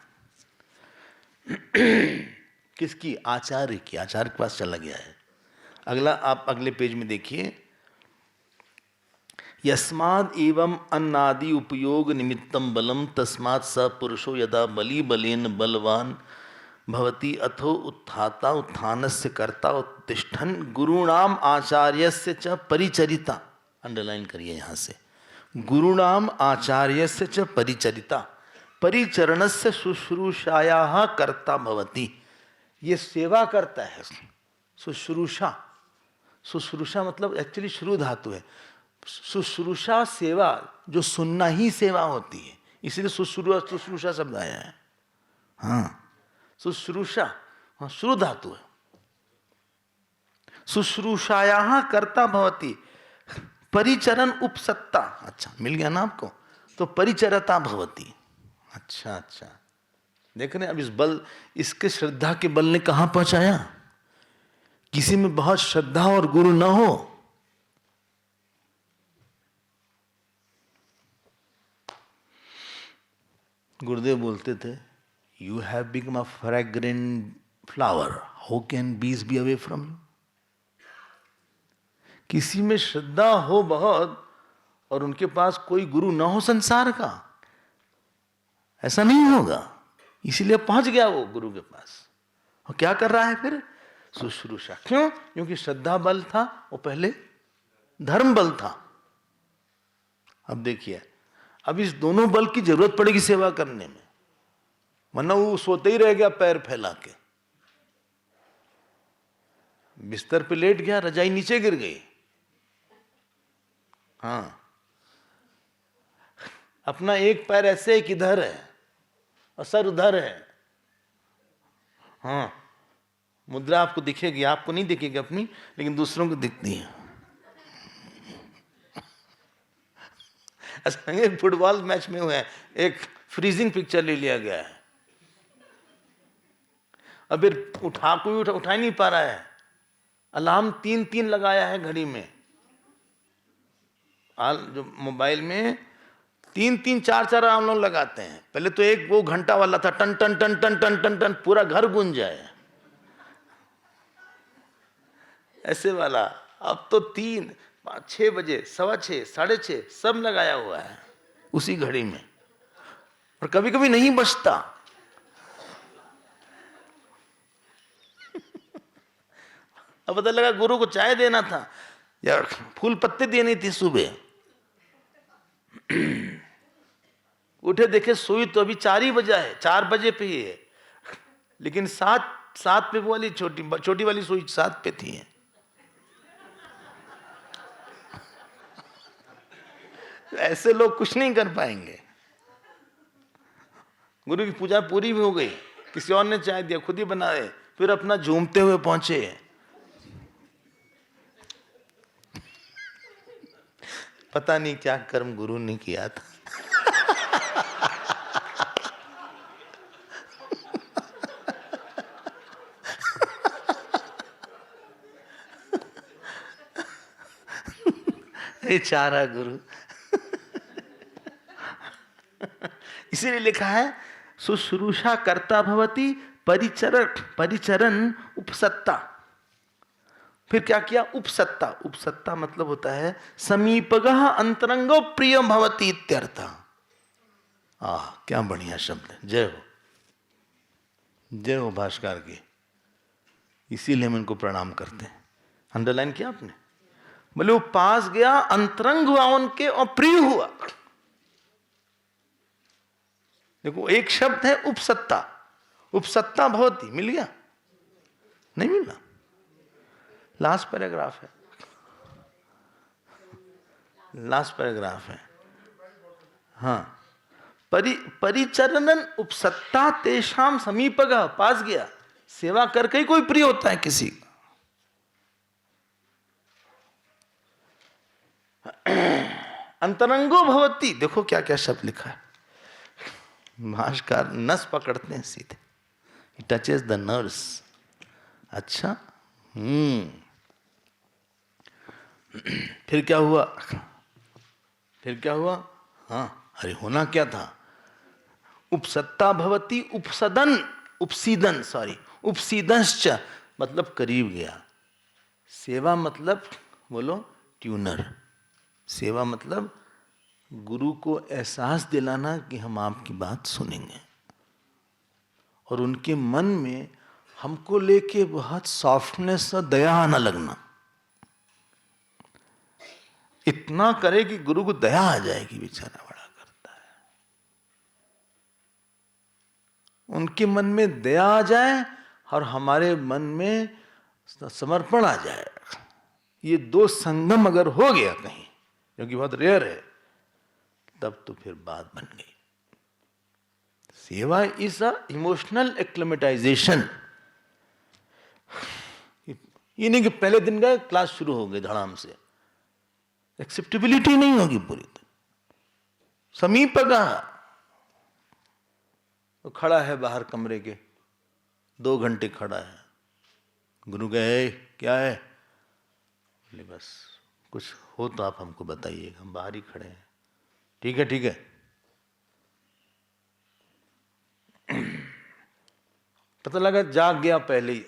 A: किसकी? आचार्य की। आचार्य के पास चला गया है। अगला, आप अगले पेज में देखिए, यस्माद एवं अन्नादि उपयोग निमित्तम बलम तस्मात् स पुरुषो यदा बली बलेन बलवान भवति अथो उत्थाता उत्थानस्य कर्ता उत्तिष्ठन गुरुणाम आचार्यस्य च परिचरिता। अंडरलाइन करिए यहाँ से, गुरुणाम आचार्यस्य च परिचरिता परिचरणस्य शुश्रूषायाः कर्ता भवति। ये सेवा करता है। शुश्रूषा, शुश्रूषा मतलब एक्चुअली शुरू धातु है। शुश्रूषा सेवा, जो सुनना ही सेवा होती है, इसलिए शुश्रूषा शब्द आया है। हाँ, शुश्रूषा, हाँ शुरू धातु है। शुश्रूषायाः कर्ता भवति, परिचरण उपसत्ता। अच्छा, मिल गया ना आपको? तो परिचरता भवति। अच्छा अच्छा, देख रहे हैं अब इस बल, इसके श्रद्धा के बल ने कहां पहुंचाया। किसी में बहुत श्रद्धा और गुरु न हो, गुरुदेव बोलते थे, you have become a fragrant flower, how can बीज बी अवे फ्रॉम यू। किसी में श्रद्धा हो बहुत और उनके पास कोई गुरु ना हो संसार का, ऐसा नहीं होगा। इसीलिए पहुंच गया वो गुरु के पास। और क्या कर रहा है फिर? शुश्रूषा। क्यों? क्योंकि श्रद्धा बल था, वो पहले धर्म बल था। अब देखिए, अब इस दोनों बल की जरूरत पड़ेगी सेवा करने में, वरना वो सोते ही रह गया पैर फैला के, बिस्तर पे लेट गया, रजाई नीचे गिर गई। हाँ, अपना एक पैर ऐसे एक इधर है और सर उधर है। हाँ, मुद्रा आपको दिखेगी, आपको नहीं दिखेगी अपनी, लेकिन दूसरों को दिखती है। एक फुटबॉल मैच में हुआ है, एक फ्रीजिंग पिक्चर ले लिया गया है, अब फिर कोई उठा ही नहीं पा रहा है। अलार्म 3-3 लगाया है घड़ी में, जो मोबाइल में 3-3 4-4 अलार्म लोग लगाते हैं। पहले तो एक वो घंटा वाला था, टन टन टन टन टन टन टन, पूरा घर गूंज जाए ऐसे वाला। अब तो 3, 5, 6 बजे, 6:15, 6:30 सब लगाया हुआ है उसी घड़ी में, और कभी कभी नहीं बचता। अब पता लगा गुरु को चाय देना था या फूल पत्ते देनी थी सुबह। उठे देखे सुई तो अभी 4 ही बजा है, 4 बजे पे ही है, लेकिन 7 पे वाली छोटी वाली सुई 7 पे थी। ऐसे लोग कुछ नहीं कर पाएंगे। गुरु की पूजा पूरी भी हो गई, किसी और ने चाय दिया, खुद ही बनाए, फिर अपना झूमते हुए पहुंचे। पता नहीं क्या कर्म गुरु ने किया था। चारा गुरु। इसीलिए लिखा है शुश्रूषा कर्ता भवति परिचरण उपसत्ता। फिर क्या किया? उपसत्ता। उपसत्ता मतलब होता है समीपगः अंतरंगो प्रिय भवति इत्यर्थ। क्या बढ़िया शब्द है। जय हो, जय हो भाष्यकार की। इसीलिए हम इनको प्रणाम करते हैं। अंडरलाइन किया आपने? बोले वो पास गया, अंतरंग हुआ उनके और प्रिय हुआ। देखो एक शब्द है उपसत्ता, उपसत्ता भवति, मिल गया? नहीं मिला? लास्ट पैराग्राफ है, लास्ट पैराग्राफ है। हाँ, परिचरणन उपसत्ता तेषाम समीपगः, पास गया। सेवा करके ही कोई प्रिय होता है किसी का। अंतरंगो भवति, देखो क्या क्या शब्द लिखा है। भाष्यकार नस पकड़ते हैं सीधे, It touches the nerves। अच्छा, फिर क्या हुआ? फिर क्या हुआ? हाँ, अरे होना क्या था? उपसत्ता भवति उपसदन, उपसीदन, सॉरी, उपसीदंश्च मतलब करीब गया। सेवा मतलब बोलो ट्यूनर। सेवा मतलब गुरु को एहसास दिलाना कि हम आपकी बात सुनेंगे, और उनके मन में हमको लेके बहुत सॉफ्टनेस और दया आना लगना। इतना करे कि गुरु को दया आ जाएगी, बेचारा बड़ा करता है। उनके मन में दया आ जाए और हमारे मन में समर्पण आ जाए। ये दो संगम अगर हो गया कहीं, जो कि बहुत रेयर है, तब तो फिर बात बन गई। सेवा इज अ इमोशनल एक्लेमेटाइजेशन। ये नहीं कि पहले दिन गए क्लास शुरू हो गई धड़ाम से, एक्सेप्टेबिलिटी नहीं होगी पूरी तरह। समीप का तो खड़ा है बाहर कमरे के, 2 घंटे खड़ा है। गुरु गए, क्या है? बोले बस कुछ हो तो आप हमको बताइए, हम बाहर ही खड़े हैं। ठीक है, ठीक है। पता लगा जाग गया पहले ही,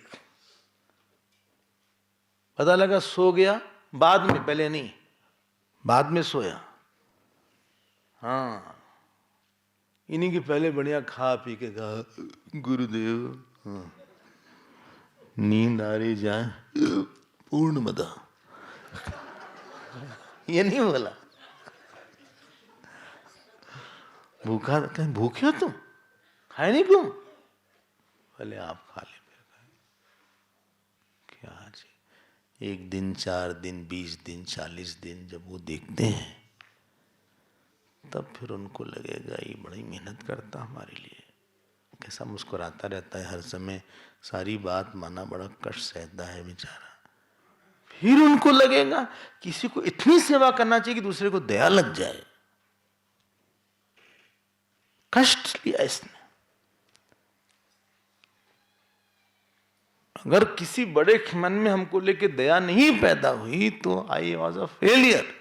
A: पता लगा सो गया बाद में, पहले नहीं, बाद में सोया। हाँ, इन्हीं के पहले बढ़िया खा पी के कहा गुरुदेव, हाँ, नींद आ रही जाए पूर्ण मदा, ये नहीं बोला। भूखा, कहीं भूखे हो तुम, खाए नहीं क्यों? भले आप खा ले, क्या जी। 1 दिन, 4 दिन, 20 दिन, 40 दिन जब वो देखते हैं तब फिर उनको लगेगा ये बड़ी मेहनत करता हमारे लिए, कैसा मुस्कुराता रहता है हर समय, सारी बात माना बड़ा कष्ट सहता है बेचारा। फिर उनको लगेगा किसी को इतनी सेवा करना चाहिए कि दूसरे को दया लग जाए। कष्ट लिया इसने। अगर किसी बड़े मन में हमको लेके दया नहीं पैदा हुई तो आई वॉज अ फेलियर।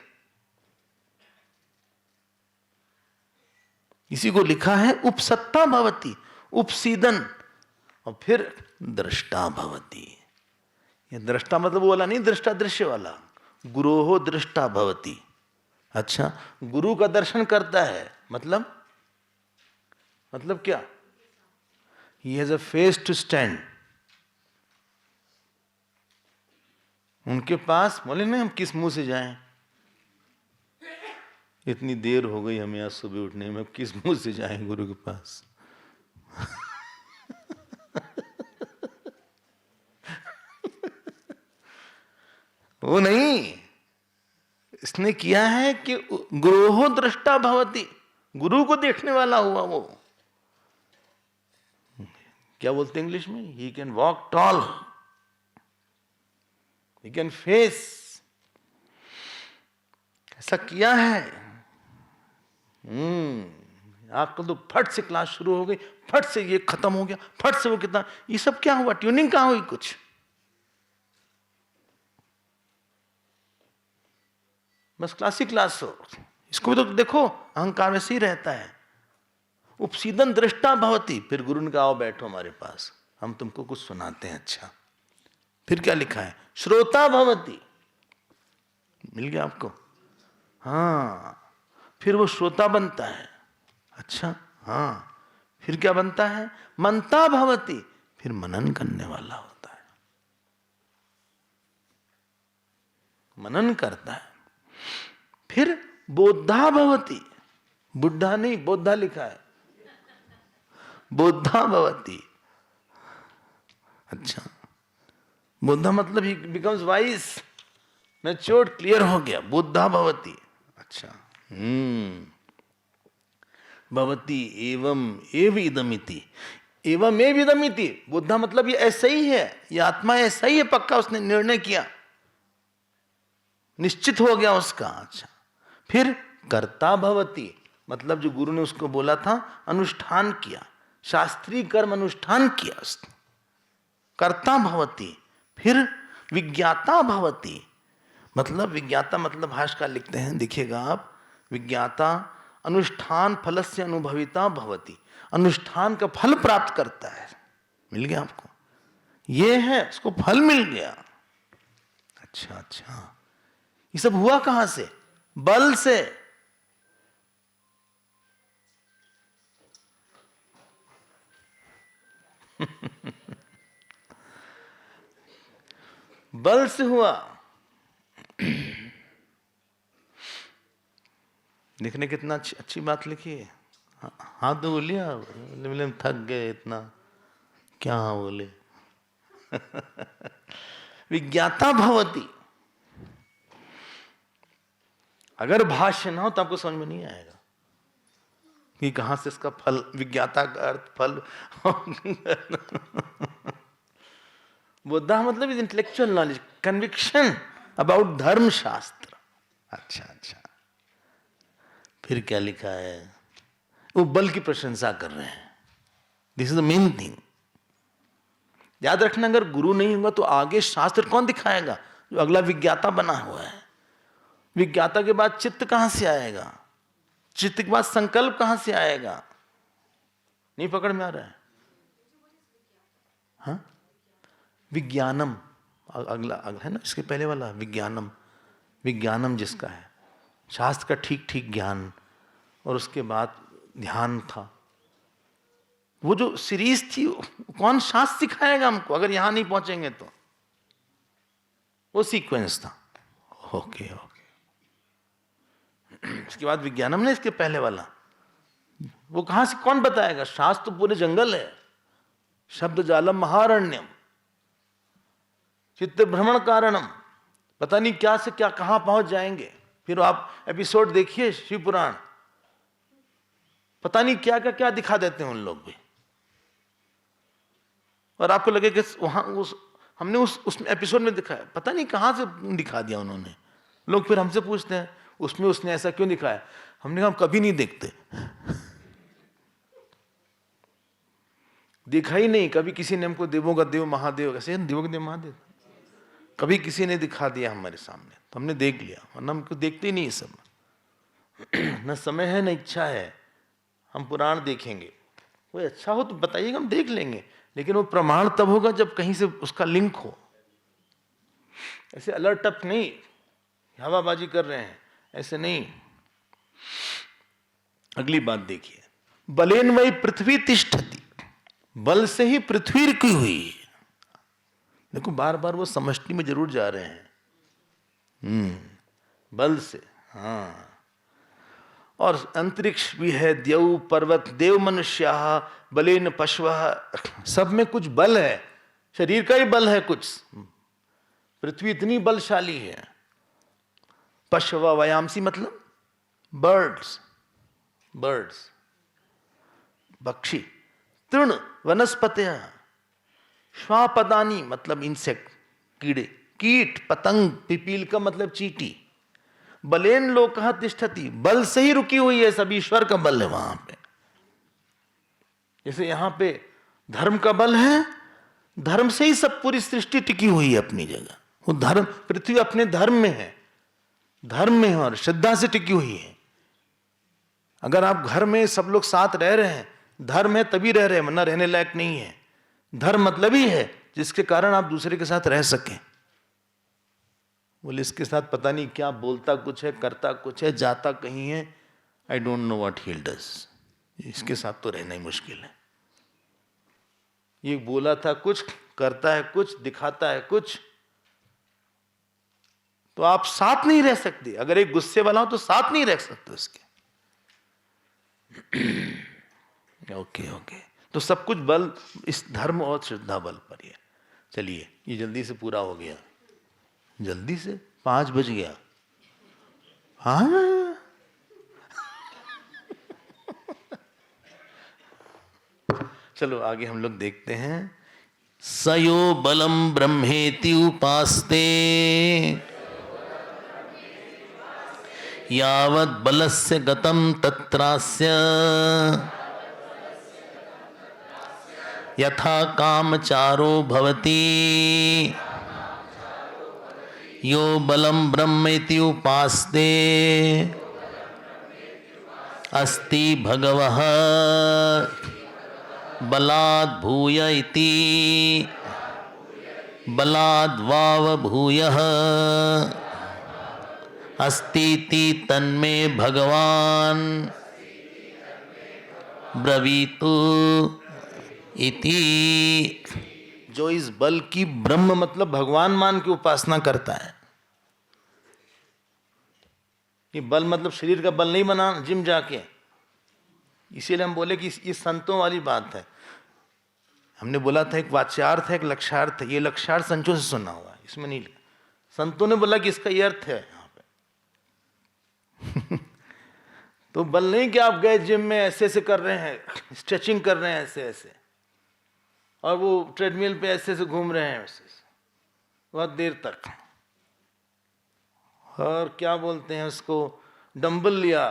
A: इसी को लिखा है उपसत्ता भवति, उपसीदन, और फिर दृष्टा भवति। ये दृष्टा मतलब वो वाला नहीं, दृष्टा दृश्य वाला, गुरोहो दृष्टा भवति। अच्छा, गुरु का दर्शन करता है मतलब क्या? He has a face to stand. उनके पास बोले नहीं हम किस मुंह से जाएं, इतनी देर हो गई हमें आज सुबह उठने में, किस मुंह से जाएं गुरु के पास। वो नहीं, इसने किया है कि गुरोहो दृष्टा भवति, गुरु को देखने वाला हुआ वो। क्या बोलते हैं इंग्लिश में? He can walk tall, he can face. ऐसा किया है। आपको तो फट से क्लास शुरू हो गई, फट से ये खत्म हो गया, फट से वो कितना, ये सब क्या हुआ? ट्यूनिंग कहां हुई? कुछ बस क्लासिक क्लास हो। इसको भी तो देखो, अहंकार वैसे ही रहता है। उपसीदन दृष्टा भवति, फिर गुरु ने कहा आओ बैठो हमारे पास, हम तुमको कुछ सुनाते हैं। अच्छा, फिर क्या लिखा है? श्रोता भवति। मिल गया आपको? हाँ, फिर वो श्रोता बनता है। अच्छा, हाँ, फिर क्या बनता है? मनता भवति, फिर मनन करने वाला होता है, मनन करता है। फिर बोधा भवति, बुद्धा नहीं, बोधा लिखा है, बोधा भवति। अच्छा, बोधा मतलब ही बिकम्स वाइज, मैच्योर्ड, क्लियर हो गया, बोधा भवति। अच्छा, भवति एवं एव इदमिति, एवं एव इदमिति। बुद्धा मतलब ये ऐसा ही है, ये आत्मा ऐसा ही है, पक्का उसने निर्णय किया, निश्चित हो गया उसका। अच्छा, फिर कर्ता भवति, मतलब जो गुरु ने उसको बोला था अनुष्ठान किया, शास्त्रीय कर्म अनुष्ठान किया उसने, कर्ता भवति। फिर विज्ञाता भवति, मतलब विज्ञाता मतलब भाष्यकार लिखते हैं, देखिएगा आप, विज्ञाता अनुष्ठान फलस्य अनुभविता भवति, अनुष्ठान का फल प्राप्त करता है। मिल गया आपको? ये है, उसको फल मिल गया। अच्छा अच्छा, ये सब हुआ कहां से? बल से। बल से हुआ। लिखने कितना अच्छी बात लिखी है। हाँ तो बोलिए, बोले थक गए इतना, क्या बोले। विज्ञाता भवति, अगर भाष्य ना हो तो आपको समझ में नहीं आएगा कि कहां से इसका फल, विज्ञाता का अर्थ फल। बुद्धा मतलब is intellectual knowledge, conviction about धर्म शास्त्र। अच्छा अच्छा, फिर क्या लिखा है? वो बल की प्रशंसा कर रहे हैं। This is the main thing. याद रखना, अगर गुरु नहीं होगा तो आगे शास्त्र कौन दिखाएगा? जो अगला विज्ञाता बना हुआ है। विज्ञाता के बाद चित्त कहां से आएगा? चित्त के बाद संकल्प कहां से आएगा? नहीं पकड़ में आ रहा है? हाँ, विज्ञानम अगला है ना, इसके पहले वाला विज्ञानम। विज्ञानम जिसका है, शास्त्र का ठीक ठीक ज्ञान, और उसके बाद ध्यान था। वो जो सीरीज थी, कौन शास्त्र सिखाएगा हमको अगर यहां नहीं पहुंचेंगे तो? वो सीक्वेंस था। Okay okay. इसके बाद विज्ञानम ने इसके पहले वाला, वो कहां से कौन बताएगा? शास्त्र तो पूरे जंगल है। शब्द जालम महारण्यम चित्त भ्रमण कारणम, पता नहीं क्या से क्या कहां पहुंच जाएंगे। फिर आप एपिसोड देखिए शिव पुराण, पता नहीं क्या क्या क्या दिखा देते हैं उन लोग भी। और आपको लगे कि वहां हमने उस एपिसोड में दिखाया, पता नहीं कहां से दिखा दिया उन्होंने। लोग फिर हमसे पूछते हैं उसमें उसने ऐसा क्यों दिखाया? हमने कहा हम कभी नहीं देखते, देखा ही नहीं कभी किसी ने हमको। देवों का देव महादेव, ऐसे देवों का देव महादेव कभी किसी ने दिखा दिया हमारे सामने तो हमने देख लिया, वरना हमको देखते ही नहीं सब। न समय है न इच्छा है हम पुराण देखेंगे। कोई अच्छा हो तो बताइएगा, हम देख लेंगे, लेकिन वो प्रमाण तब होगा जब कहीं से उसका लिंक हो। ऐसे अलर्ट अप नहीं, हवाबाजी कर रहे हैं, ऐसे नहीं। अगली बात देखिए, बलेन वही पृथ्वी तिष्ठति, बल से ही पृथ्वी रुकी हुई। देखो बार बार वो समष्टि में जरूर जा रहे हैं, बल से। हाँ, और अंतरिक्ष भी है, देव पर्वत, देव मनुष्या, बलेन पशव, सब में कुछ बल है, शरीर का ही बल है कुछ। पृथ्वी इतनी बलशाली है। पशव वयांसी मतलब बर्ड्स, बर्ड्स पक्षी, तृण वनस्पतियां, श्वापदानी मतलब इंसेक्ट कीड़े, कीट पतंग, पिपील का मतलब चींटी। बलेन लोकः तिष्ठति, बल से ही रुकी हुई है, सब ईश्वर का बल है वहां पे। जैसे यहां पे धर्म का बल है, धर्म से ही सब पूरी सृष्टि टिकी हुई है अपनी जगह। वो धर्म, पृथ्वी अपने धर्म में है, धर्म में है और श्रद्धा से टिकी हुई है। अगर आप घर में सब लोग साथ रह रहे हैं, धर्म है तभी रह रहे हैं, वरना रहने लायक नहीं है। धर्म मतलब ही है जिसके कारण आप दूसरे के साथ रह सकें। बोले इसके साथ पता नहीं क्या बोलता कुछ है, करता कुछ है, जाता कहीं है, I don't know what he does. इसके साथ तो रहना ही मुश्किल है। ये बोला था कुछ, करता है कुछ, दिखाता है कुछ, तो आप साथ नहीं रह सकते। अगर एक गुस्से वाला हो तो साथ नहीं रह सकते उसके। ओके ओके, तो सब कुछ बल इस धर्म और श्रद्धा बल पर ही है। चलिए ये जल्दी से पूरा हो गया, जल्दी से 5 बज गया। हाँ चलो आगे हम लोग देखते हैं। सयो बलम ब्रह्मेति उपास्ते यावत् बलस्य गतं तत्रास्य यथा कामचारो भवति यो बलम ब्रह्मेति उपास्ते अस्ति भगवः बलाद् भूय इति बलाद् वाव भूयः अस्तीति तन्मे भगवान ब्रवीतु इति। जो इस बल की, ब्रह्म मतलब भगवान मान की उपासना करता है। ये बल मतलब शरीर का बल नहीं बना जिम जाके। इसीलिए हम बोले कि ये संतों वाली बात है। हमने बोला था एक वाच्यार्थ है, एक लक्ष्यार्थ है। ये लक्ष्यार्थ संतों से सुना हुआ है, इसमें नहीं। संतों ने बोला कि इसका ये अर्थ है यहाँ पे। तो बल नहीं कि आप गए जिम में ऐसे ऐसे कर रहे हैं, स्ट्रेचिंग कर रहे हैं ऐसे ऐसे, और वो ट्रेडमिल पे ऐसे ऐसे घूम रहे हैं ऐसे बहुत देर तक, और क्या बोलते हैं उसको, डंबल लिया,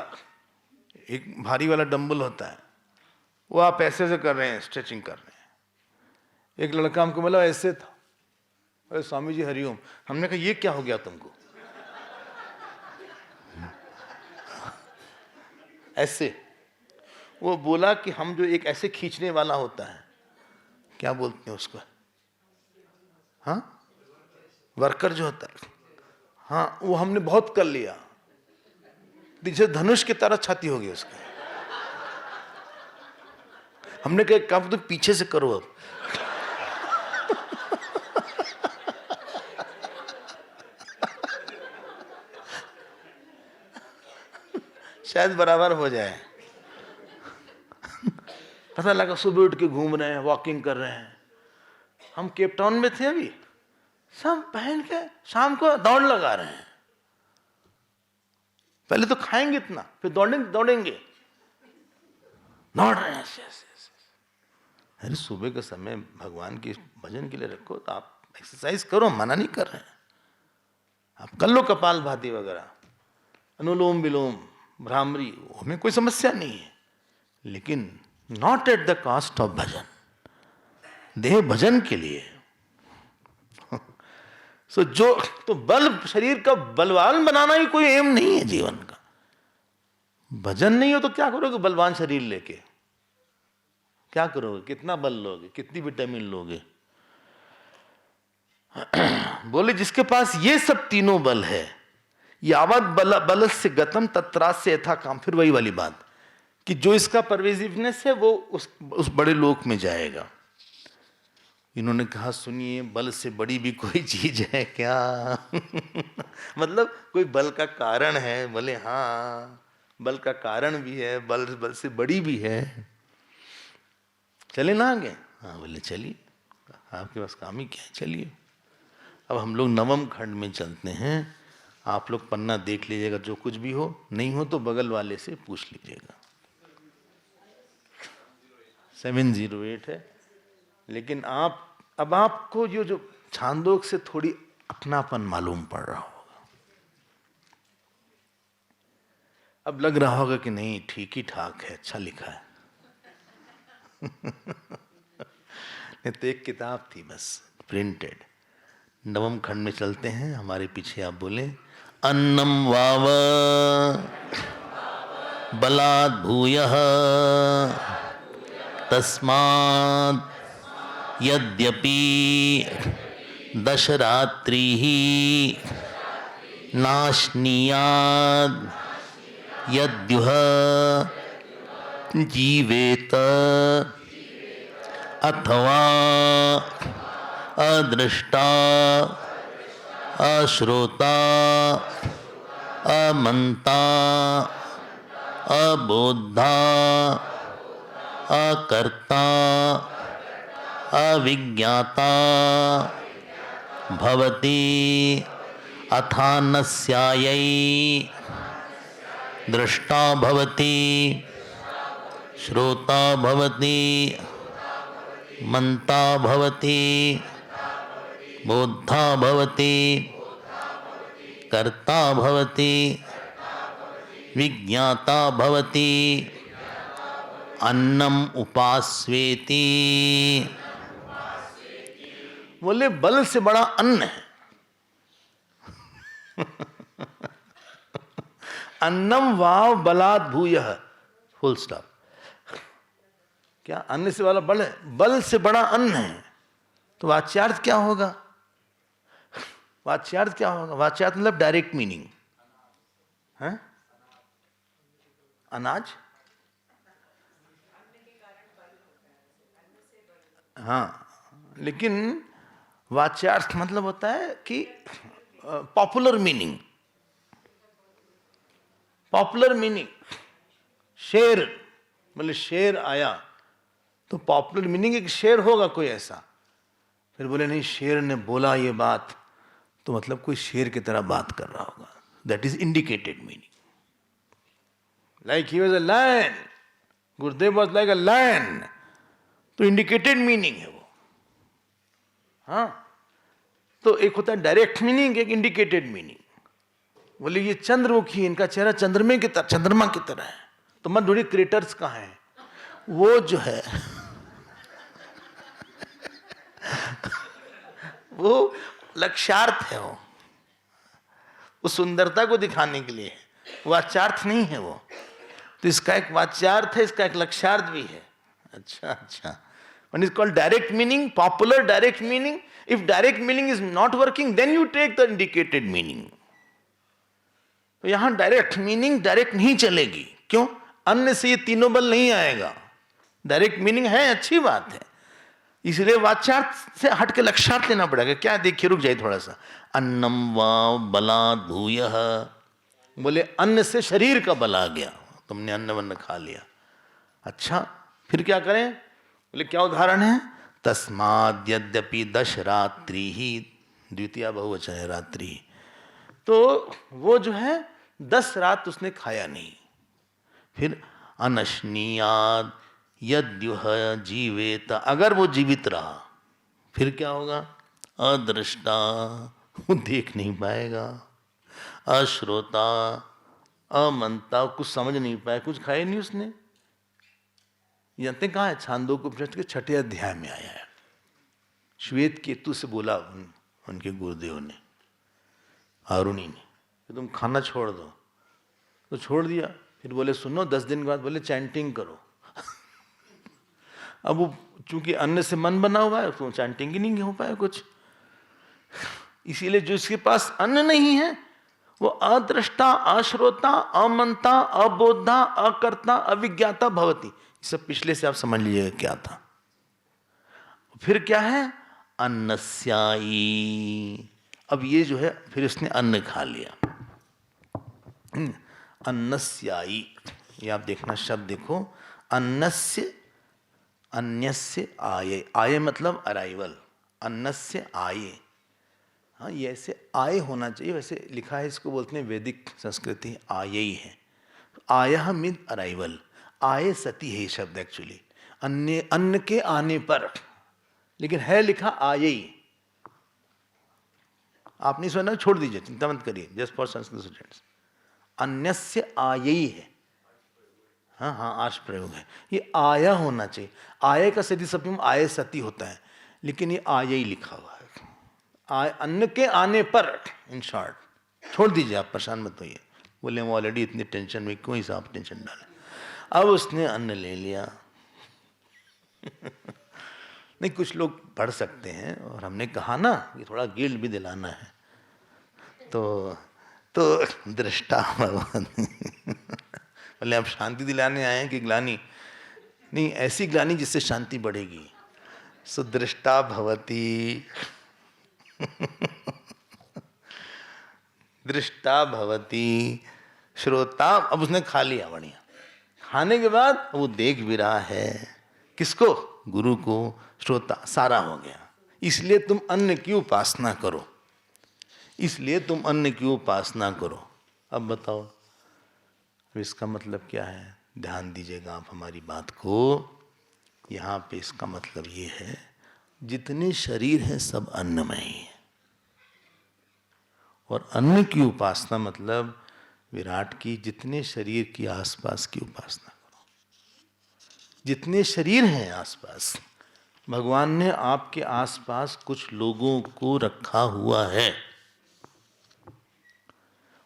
A: एक भारी वाला डंबल होता है, वो आप ऐसे से कर रहे हैं, स्ट्रेचिंग कर रहे हैं। एक लड़का हमको बोला ऐसे था, अरे स्वामी जी हरिओम। हमने कहा ये क्या हो गया तुमको? ऐसे वो बोला कि हम जो एक ऐसे खींचने वाला होता है, क्या बोलते हैं उसको, हाँ वर्कर जो होता है, हाँ वो हमने बहुत कर लिया, जैसे धनुष की तरह छाती होगी उसका। हमने कहा काम तो पीछे से करो अब। शायद बराबर हो जाए। पता लगा सुबह उठ के घूम रहे हैं, वॉकिंग कर रहे हैं। हम केप टाउन में थे अभी, सब पहन के शाम को दौड़ लगा रहे हैं। पहले तो खाएंगे इतना, फिर दौड़ेंगे दौड़ रहे हैं ऐसे। अरे सुबह के समय भगवान के भजन के लिए रखो, तो आप एक्सरसाइज करो, मना नहीं कर रहे हैं। आप कर लो कपाल भाती वगैरह, अनुलोम विलोम, भ्रामरी, हमें कोई समस्या नहीं है, लेकिन not at the cost of bhajan. देह भजन के लिए। सो जो तो बल, शरीर का बलवान बनाना ही कोई एम नहीं है जीवन का। भजन नहीं हो तो क्या करोगे बलवान शरीर लेके? क्या करोगे? कितना बल लोगे? कितनी विटामिन लोगे? बोले जिसके पास ये सब तीनों बल है, यावत बल से गतम तत्रास से यथा काम। फिर वही वाली बात कि जो इसका परवेजिवनेस है वो उस बड़े लोक में जाएगा। इन्होंने कहा सुनिए, बल से बड़ी भी कोई चीज है क्या? मतलब कोई बल का कारण है? बोले हाँ, बल का कारण भी है, बल से बड़ी भी है। चले ना आगे? हाँ बोले चलिए, आपके पास काम ही क्या है, चलिए। अब हम लोग नवम खंड में चलते हैं। आप लोग पन्ना देख लीजिएगा, जो कुछ भी हो, नहीं हो तो बगल वाले से पूछ लीजिएगा। 708 है। लेकिन अब आपको जो छांदोग से थोड़ी अपनापन मालूम पड़ रहा होगा। अब लग रहा होगा कि नहीं ठीक ही ठाक है, अच्छा लिखा है। नहीं तो एक किताब थी बस प्रिंटेड। नवम खंड में चलते हैं, हमारे पीछे आप बोले अन्नम वाव बलात् भूयः तस्मात् यद्यपि दशरात्रिः नाश्नीयात् यद्युः जीवेत अथवा अदृष्टा अश्रोता अमन्ता अबोधा अकर्ता अविज्ञाता भवति अथानस्यायै दृष्टा भवति श्रोता भवति मंता भवति बोद्धा भवति कर्ता भवति विज्ञाता भवति अन्नम उपास्वेति। बोले बल से बड़ा अन्न है। अन्नम वाव बलात् भूयः, फुल स्टॉप। क्या अन्न से वाला बल है? बल से बड़ा अन्न है। तो वाच्यार्थ क्या होगा? वाच्यार्थ क्या होगा? वाच्यार्थ मतलब डायरेक्ट मीनिंग है, अनाज। हाँ, लेकिन वाच्यार्थ मतलब होता है कि पॉपुलर मीनिंग। पॉपुलर मीनिंग, शेर, मतलब शेर आया तो पॉपुलर मीनिंग एक शेर होगा कोई ऐसा। फिर बोले नहीं, शेर ने बोला ये बात, तो मतलब कोई शेर की तरह बात कर रहा होगा। That is indicated meaning. Like he was a lion, Gurudev was like a lion, तो इंडिकेटेड मीनिंग है वो। हाँ, तो एक होता है डायरेक्ट मीनिंग, एक इंडिकेटेड मीनिंग। बोले ये चंद्रमुखी, इनका चेहरा चंद्रमा की तरह है, तो मत ढूंढिए क्रेटर्स कहाँ है। वो जो है वो लक्ष्यार्थ है, वो सुंदरता को दिखाने के लिए, वाच्यार्थ नहीं है वो। तो इसका एक वाच्यार्थ है, इसका एक लक्ष्यार्थ भी है। अच्छा, one is called direct meaning, popular direct meaning. If direct meaning is not working, then you take the indicated meaning. तो यहां डायरेक्ट मीनिंग डायरेक्ट नहीं चलेगी। क्यों? अन्न से ये तीनों बल नहीं आएगा। डायरेक्ट मीनिंग है, अच्छी बात है, इसलिए वाच्यार्थ से हट के लक्ष्यार्थ लेना पड़ेगा। क्या देखिए, रुक जाइए थोड़ा सा। अन्नम वा बला भूयः, बोले अन्न से शरीर का बल आ गया, तुमने अन्न वन्न खा लिया। अच्छा फिर क्या करें? बोले क्या उदाहरण है? तस्माद् यद्यपि 10 रात्रि ही, द्वितीय बहुवचन है रात्रि, तो वो जो है 10 रात उसने खाया नहीं। फिर अनशनीयाद यद्युह जीवेत, अगर वो जीवित रहा फिर क्या होगा? अदृष्टा, वो देख नहीं पाएगा, अश्रोता, अमंता, कुछ समझ नहीं पाया, कुछ खाया नहीं उसने। जानते कहाँ है? छांदोग्योपनिषद के 6 अध्याय में आया है। श्वेत केतु से बोला उनके गुरुदेव ने, आरुणि ने, कि तुम खाना छोड़ दो, तो छोड़ दिया। फिर बोले सुनो, 10 दिन के बाद बोले चैंटिंग करो। अब वो चूंकि अन्न से मन बना हुआ है, तो चैंटिंग ही नहीं हो पाया कुछ। इसीलिए जो इसके पास अन्न नहीं है वो अदृष्टा, अश्रोता, अमंता, अबोधा, अकर्ता, अविज्ञाता भवति। सब पिछले से आप समझ लीजिएगा क्या था। फिर क्या है? अन्नस्यायी। अब ये जो है, फिर उसने अन्न खा लिया। अन्नस्यायी, ये आप देखना शब्द देखो, अन्नस्य, अन्यस्य आये, आये मतलब अराइवल, अन्नस्य आये। हाँ, ये ऐसे आय होना चाहिए, वैसे लिखा है, इसको बोलते हैं वैदिक संस्कृति आय ही है। आयः मीन अराइवल, आय सती है शब्द एक्चुअली, अन्य, अन्न के आने पर, लेकिन है लिखा आय ही। आप नहीं सुना, छोड़ दीजिए, चिंता मत करिए, जस्ट फॉर संस्कृत स्टूडेंट्स। अन्यस्य आय ही है, हाँ हाँ, आश प्रयोग है। ये आया होना चाहिए, आय का सती सप्तमी आय सती होता है, लेकिन ये आय ही लिखा हुआ है। अन्न के आने पर, इन शॉर्ट। छोड़ दीजिए, आप परेशान मत होइए। बोले वो ऑलरेडी इतनी टेंशन में, क्यों हिसाब टेंशन डाले। अब उसने अन्न ले लिया। नहीं, कुछ लोग पढ़ सकते हैं, और हमने कहा ना कि थोड़ा गिल्ड भी दिलाना है, तो दृष्टा बोले आप शांति दिलाने आए हैं कि ग्लानी? नहीं, ऐसी ग्लानी जिससे शांति बढ़ेगी। सुदृष्टा भवती, दृष्टा भवती, श्रोता। अब उसने खा लिया, बढ़िया। खाने के बाद वो देख भी रहा है, किसको? गुरु को। श्रोता सारा हो गया। इसलिए तुम अन्न की उपासना करो, इसलिए तुम अन्न की उपासना करो। अब बताओ, अब इसका मतलब क्या है? ध्यान दीजिएगा आप हमारी बात को। यहाँ पे इसका मतलब ये है, जितने शरीर हैं सब अन्नमय ही है, और अन्न की उपासना मतलब विराट की जितने शरीर की आसपास की उपासना करो। जितने शरीर हैं आसपास, भगवान ने आपके आसपास कुछ लोगों को रखा हुआ है,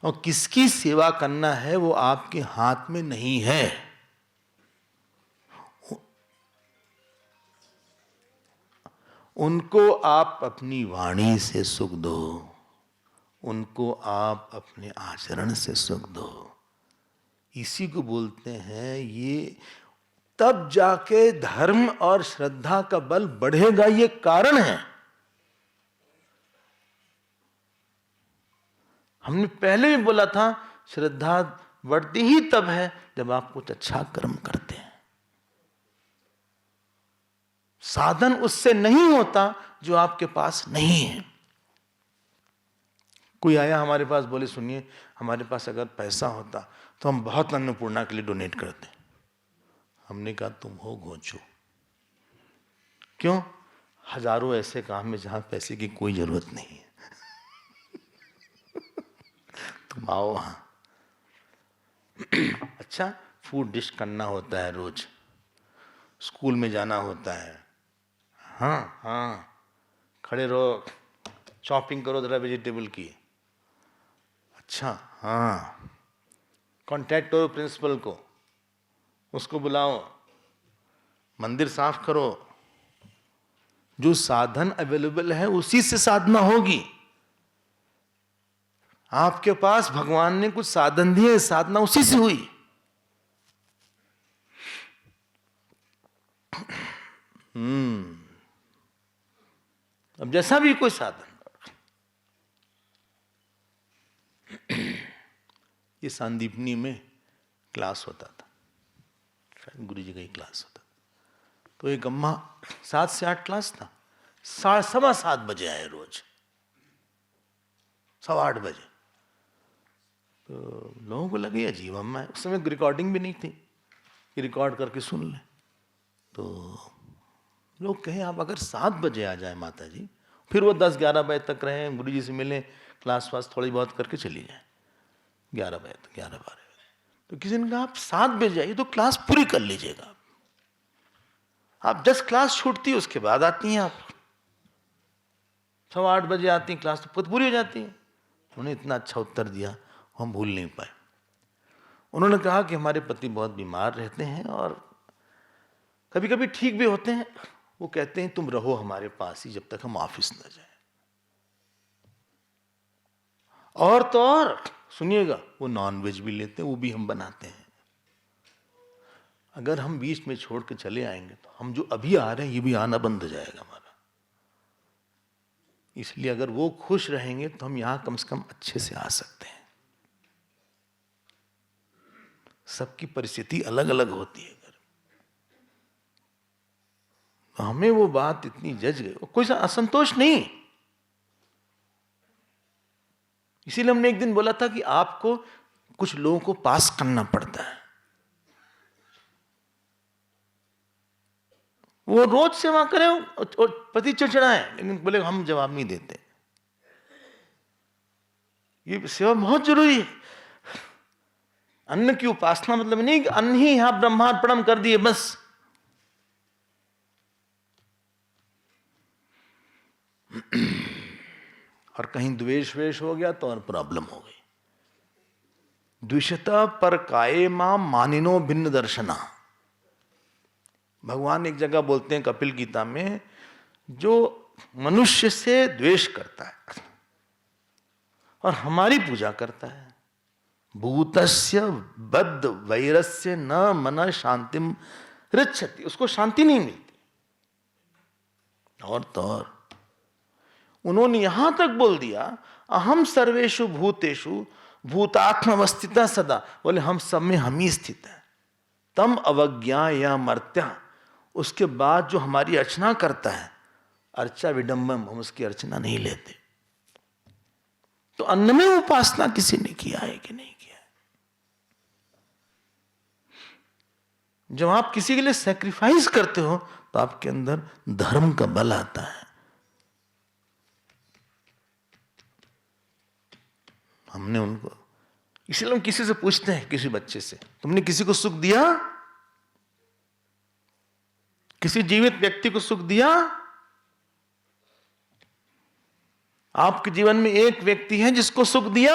A: और किसकी सेवा करना है वो आपके हाथ में नहीं है। उनको आप अपनी वाणी से सुख दो, उनको आप अपने आचरण से सुख दो। इसी को बोलते हैं, ये तब जाके धर्म और श्रद्धा का बल बढ़ेगा, ये कारण है। हमने पहले भी बोला था, श्रद्धा बढ़ती ही तब है जब आप कुछ अच्छा कर्म करते हैं। साधन उससे नहीं होता जो आपके पास नहीं है। कोई आया हमारे पास, बोले सुनिए, हमारे पास अगर पैसा होता तो हम बहुत अन्नपूर्णा के लिए डोनेट करते। हमने कहा तुम हो घोंचो। क्यों? हजारों ऐसे काम है जहां पैसे की कोई जरूरत नहीं है। तुम आओ वहां। अच्छा, फूड डिश करना होता है रोज, स्कूल में जाना होता है, हाँ हाँ, खड़े रहो, शॉपिंग करो जरा वेजिटेबल की। अच्छा हाँ, कांटेक्ट करो प्रिंसिपल को, उसको बुलाओ, मंदिर साफ करो। जो साधन अवेलेबल है उसी से साधना होगी। आपके पास भगवान ने कुछ साधन दिए, साधना उसी से हुई। अब जैसा भी कोई साधन, ये सांदीपनी में क्लास होता था, शायद गुरु जी का ही क्लास होता था। तो एक अम्मा 7 से 8 क्लास था, 7:15 बजे आए रोज, 8:15 बजे। तो लोगों को लगे अजीब अम्मा है। उस समय रिकॉर्डिंग भी नहीं थी कि रिकॉर्ड करके सुन लें। तो लोग कहें आप अगर 7 बजे आ जाए माता जी, फिर वो 10-11 बजे तक रहें, गुरु जी से मिलें, क्लास वास थोड़ी बहुत करके चली जाए 11 बजे तक, 11-12 बजे। तो किसी ने कहा आप 7 बजे आइए तो क्लास पूरी कर लीजिएगा। आप 10 क्लास छूटती है उसके बाद आती हैं, आप 8:15 बजे आती हैं, क्लास तो पूरी हो जाती है। उन्होंने इतना अच्छा उत्तर दिया, हम भूल नहीं पाए। उन्होंने कहा कि हमारे पति बहुत बीमार रहते हैं और कभी कभी ठीक भी होते हैं। वो कहते हैं तुम रहो हमारे पास ही जब तक हम ऑफिस न जाए। और तो और सुनिएगा, वो नॉनवेज भी लेते हैं, वो भी हम बनाते हैं। अगर हम बीच में छोड़ के चले आएंगे तो हम जो अभी आ रहे हैं ये भी आना बंद हो जाएगा हमारा। इसलिए अगर वो खुश रहेंगे तो हम यहां कम से कम अच्छे से आ सकते हैं। सबकी परिस्थिति अलग अलग होती है। तो हमें वो बात इतनी जज गई, कोई सा असंतोष नहीं। इसीलिए हमने एक दिन बोला था कि आपको कुछ लोगों को पास करना पड़ता है। वो रोज सेवा करें और पति चिड़चिड़ाएं, लेकिन बोले हम जवाब नहीं देते। ये सेवा बहुत जरूरी है। अन्न की उपासना मतलब नहीं कि अन्न ही यहां ब्रह्मार्पणम कर दिए बस। और कहीं द्वेष वेष हो गया तो और प्रॉब्लम हो गई। द्विषता पर काये मां मानिनो भिन्न दर्शना। भगवान एक जगह बोलते हैं कपिल गीता में, जो मनुष्य से द्वेष करता है और हमारी पूजा करता है, भूतस्य बद्ध वैरस्य न मन शांतिम रिच्छति, उसको शांति नहीं मिलती। और तो और उन्होंने यहां तक बोल दिया, अहम सर्वेषु भूतेषु भूतात्मवस्थिता सदा, बोले हम सब में हम ही स्थित है। तम अवज्ञा या मर्त्या, उसके बाद जो हमारी अर्चना करता है, अर्चा विडंबम, हम उसकी अर्चना नहीं लेते। तो अन्न में उपासना किसी ने किया है कि नहीं किया है? जब आप किसी के लिए सैक्रिफाइस करते हो तो आपके अंदर धर्म का बल आता है। हमने उनको, इसलिए हम किसी से पूछते हैं, किसी बच्चे से, तुमने किसी को सुख दिया? किसी जीवित व्यक्ति को सुख दिया? आपके जीवन में एक व्यक्ति है जिसको सुख दिया?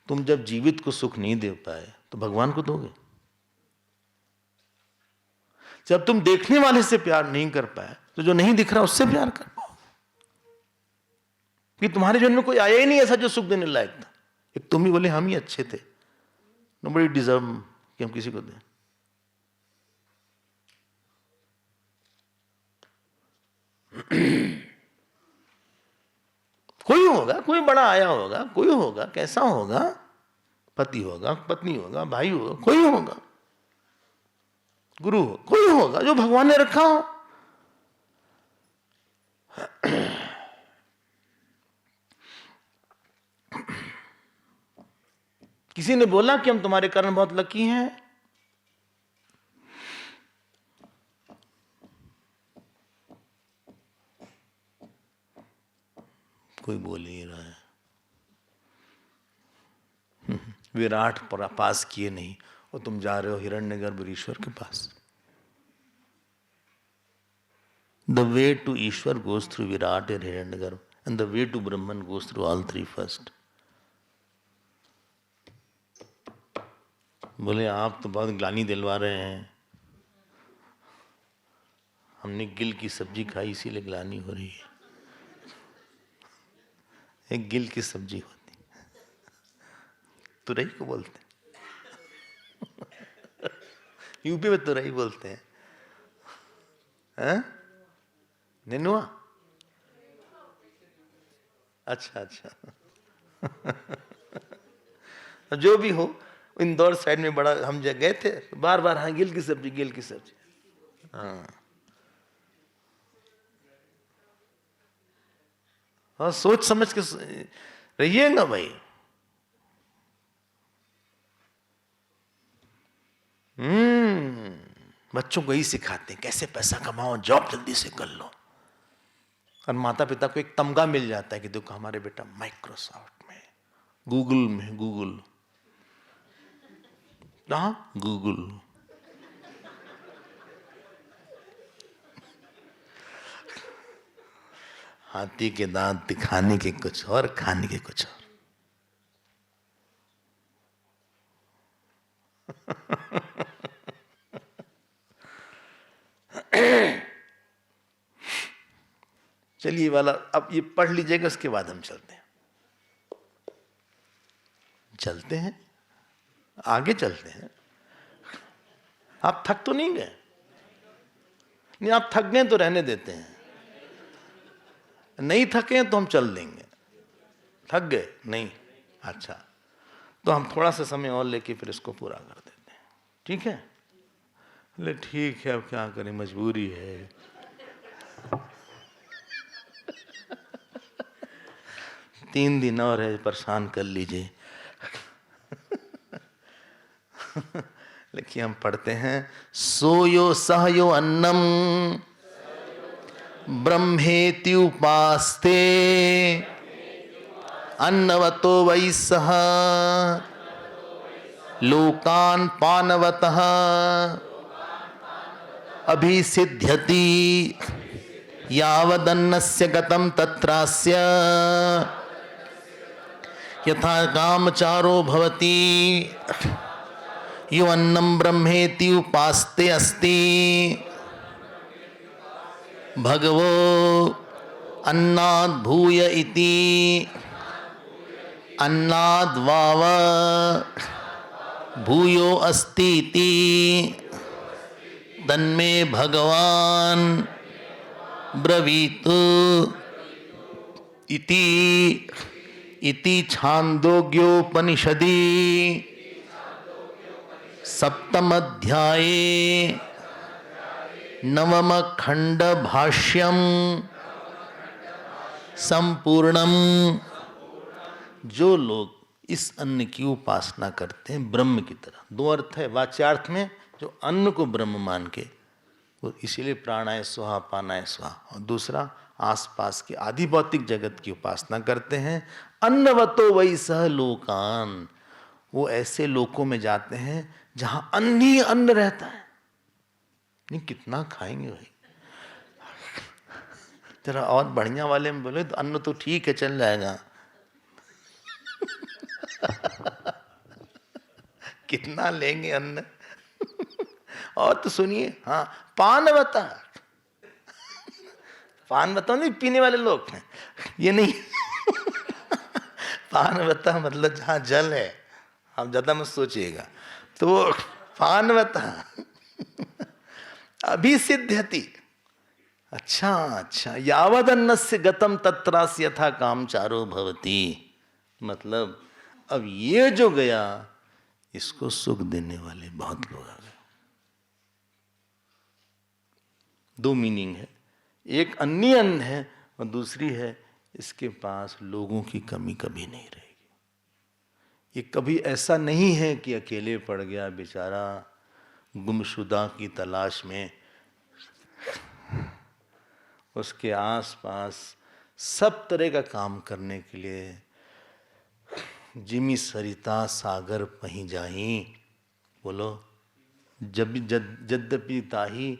A: तुम जब जीवित को सुख नहीं दे पाए तो भगवान को दोगे? जब तुम देखने वाले से प्यार नहीं कर पाए तो जो नहीं दिख रहा उससे प्यार कर पाओगे? कि तुम्हारे जीवन में कोई आया ही नहीं ऐसा जो सुख देने लायक था। एक तुम ही बोले हम ही अच्छे थे, नोबडी डिजर्व कि हम किसी को दें। कोई होगा, कोई बड़ा आया होगा, कोई होगा, कैसा होगा, पति होगा, पत्नी होगा, भाई होगा, कोई होगा, गुरु हो, कोई होगा जो भगवान ने रखा हो। किसी ने बोला कि हम तुम्हारे कारण बहुत लकी हैं, कोई बोल नहीं रहा है। विराट पास किए नहीं और तुम जा रहे हो हिरण्यगर्भ ईश्वर के पास। The way to Ishwar goes through Virat और Hiranyagarbha, and the way to Brahman goes through all three first. बोले आप तो बहुत ग्लानि दिलवा रहे हैं, हमने गिल की सब्जी खाई इसीलिए ग्लानि हो रही है। एक गिल की सब्जी होती, तुरई को बोलते, यूपी में तो रही बोलते हैं। नेनुआ, अच्छा अच्छा। जो भी हो, इंदौर साइड में बड़ा हम गए थे बार बार। हाँ, गिल की सब्जी, गिल की सब्जी। हाँ हाँ, सोच समझ के रहिएगा भाई। बच्चों को यही सिखाते हैं, कैसे पैसा कमाओ, जॉब जल्दी से कर लो। और माता पिता को एक तमगा मिल जाता है कि देखो हमारे बेटा माइक्रोसॉफ्ट में, गूगल में, गूगल, हाँ गूगल। हाथी के दांत दिखाने के कुछ और, खाने के कुछ और। चलिए वाला अब ये पढ़ लीजिएगा, उसके बाद हम चलते हैं आगे चलते हैं। आप थक तो नहीं गए? नहीं, आप थक गए तो रहने देते हैं, नहीं थके तो हम चल देंगे। थक गए नहीं? अच्छा, तो हम थोड़ा सा समय और लेके फिर इसको पूरा कर देते हैं, ठीक है? ले ठीक है, अब क्या करें, मजबूरी है। तीन दिन और है, परेशान कर लीजिए। लेकिन हम पढ़ते हैं, सोयो सहयो अन्नम ब्रह्मेति उपास्ते अन्नवतो वै सह लोकान पानवतः अभिसिद्ध्यति यावदन्नस्य गतं तत्रास्य यथा कामचारो भवति यो अन्नम ब्रह्मेति उपास्ते अस्ति भगवो अन्नाद् भूय इति अन्नाद् वाव भूयो अस्ति इति तन्मे भगवान् ब्रवीतु इति छान्दोग्योपनिषदि सप्तम अध्याये नवम खंड भाष्यम संपूर्णम। जो लोग इस अन्न की उपासना करते हैं ब्रह्म की तरह, दो अर्थ है वाच्यार्थ में, जो अन्न को ब्रह्म मान के, वो इसीलिए प्राणाय स्वाहा पानाय स्वाहा, और दूसरा आसपास के आदि भौतिक जगत की उपासना करते हैं। अन्नवतो वै सह लोकान, वो ऐसे लोकों में जाते हैं जहां अन्न ही अन्न रहता है। नहीं, कितना खाएंगे भाई, जरा और बढ़िया वाले में बोले तो अन्न तो ठीक है चल जाएगा। कितना लेंगे अन्न। और तो सुनिए, हाँ, पानवता, पानवता नहीं पीने वाले लोग हैं, ये नहीं। पानवता मतलब जहां जल है, आप ज्यादा मत सोचिएगा। तो पानवता अभिसिद्ध्यति, अच्छा, यावद अन्नस्य गतम तत्रास्य यथा कामचारो भवति, मतलब अब ये जो गया, इसको सुख देने वाले बहुत लोग आ गए। दो मीनिंग है, एक अन्नी अन्न है और दूसरी है इसके पास लोगों की कमी कभी नहीं रहेगी। ये कभी ऐसा नहीं है कि अकेले पड़ गया बेचारा गुमशुदा की तलाश में, उसके आसपास सब तरह का काम करने के लिए जिमी सरिता सागर पहीं जाही, बोलो जब यद्यपि ताही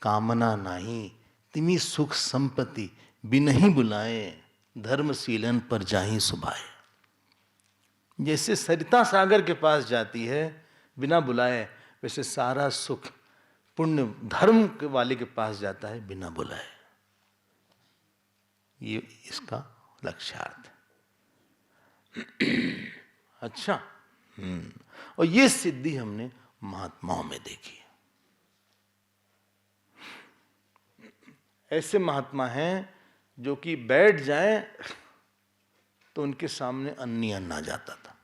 A: कामना नाही, तिमी सुख संपत्ति बिनहि बुलाए, धर्मशीलन पर जाही सुभाए। जैसे सरिता सागर के पास जाती है बिना बुलाए, वैसे सारा सुख पुण्य धर्म के वाले के पास जाता है बिना बुलाए। ये इसका लक्ष्यार्थ है। अच्छा, और ये सिद्धि हमने महात्माओं में देखी है। ऐसे महात्मा हैं जो कि बैठ जाए तो उनके सामने अन्न ही अन्न आ जाता था।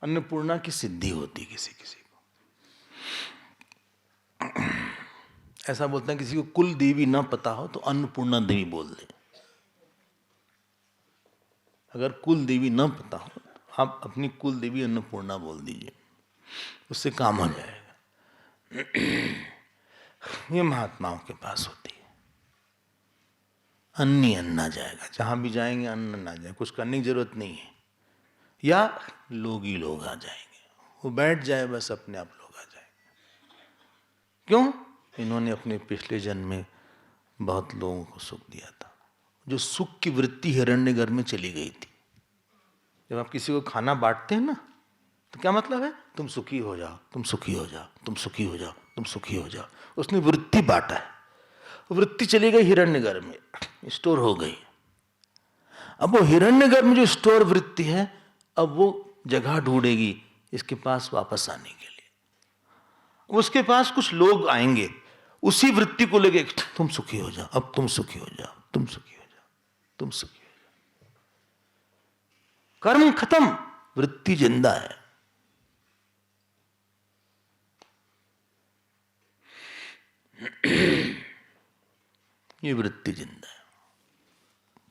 A: अन्नपूर्णा की सिद्धि होती किसी किसी को। ऐसा बोलते हैं किसी को कुल देवी ना पता हो तो अन्नपूर्णा देवी बोल दे। अगर कुल देवी ना पता हो तो आप अपनी कुल देवी अन्नपूर्णा बोल दीजिए, उससे काम हो जाएगा। ये महात्माओं के पास होती है। अन्न ही अन्न आ जाएगा, जहां भी जाएंगे अन्न आ जाएगा, कुछ करने की जरूरत नहीं है। या लोग ही लोग आ जाएंगे, वो बैठ जाए बस अपने आप लोग आ जाएंगे। क्यों? इन्होंने अपने पिछले जन्म में बहुत लोगों को सुख दिया था। जो सुख की वृत्ति हिरण्यगर्भ में चली गई थी। जब आप किसी को खाना बांटते हैं ना, तो क्या मतलब है? तुम सुखी हो जाओ, तुम सुखी हो जाओ, तुम सुखी हो जाओ, तुम सुखी हो जाओ। उसने वृत्ति बांटा है, वृत्ति चली गई हिरण्यगर्भ में, स्टोर हो गई। अब वो हिरण्यगर्भ में जो स्टोर वृत्ति है, अब वो जगह ढूंढेगी इसके पास वापस आने के लिए। उसके पास कुछ लोग आएंगे उसी वृत्ति को लेके, तुम सुखी हो जाओ, अब तुम सुखी हो जाओ, तुम सुखी हो जाओ, तुम सुखी हो जाओ। कर्म खत्म, वृत्ति जिंदा है। ये वृत्ति जिंदा है।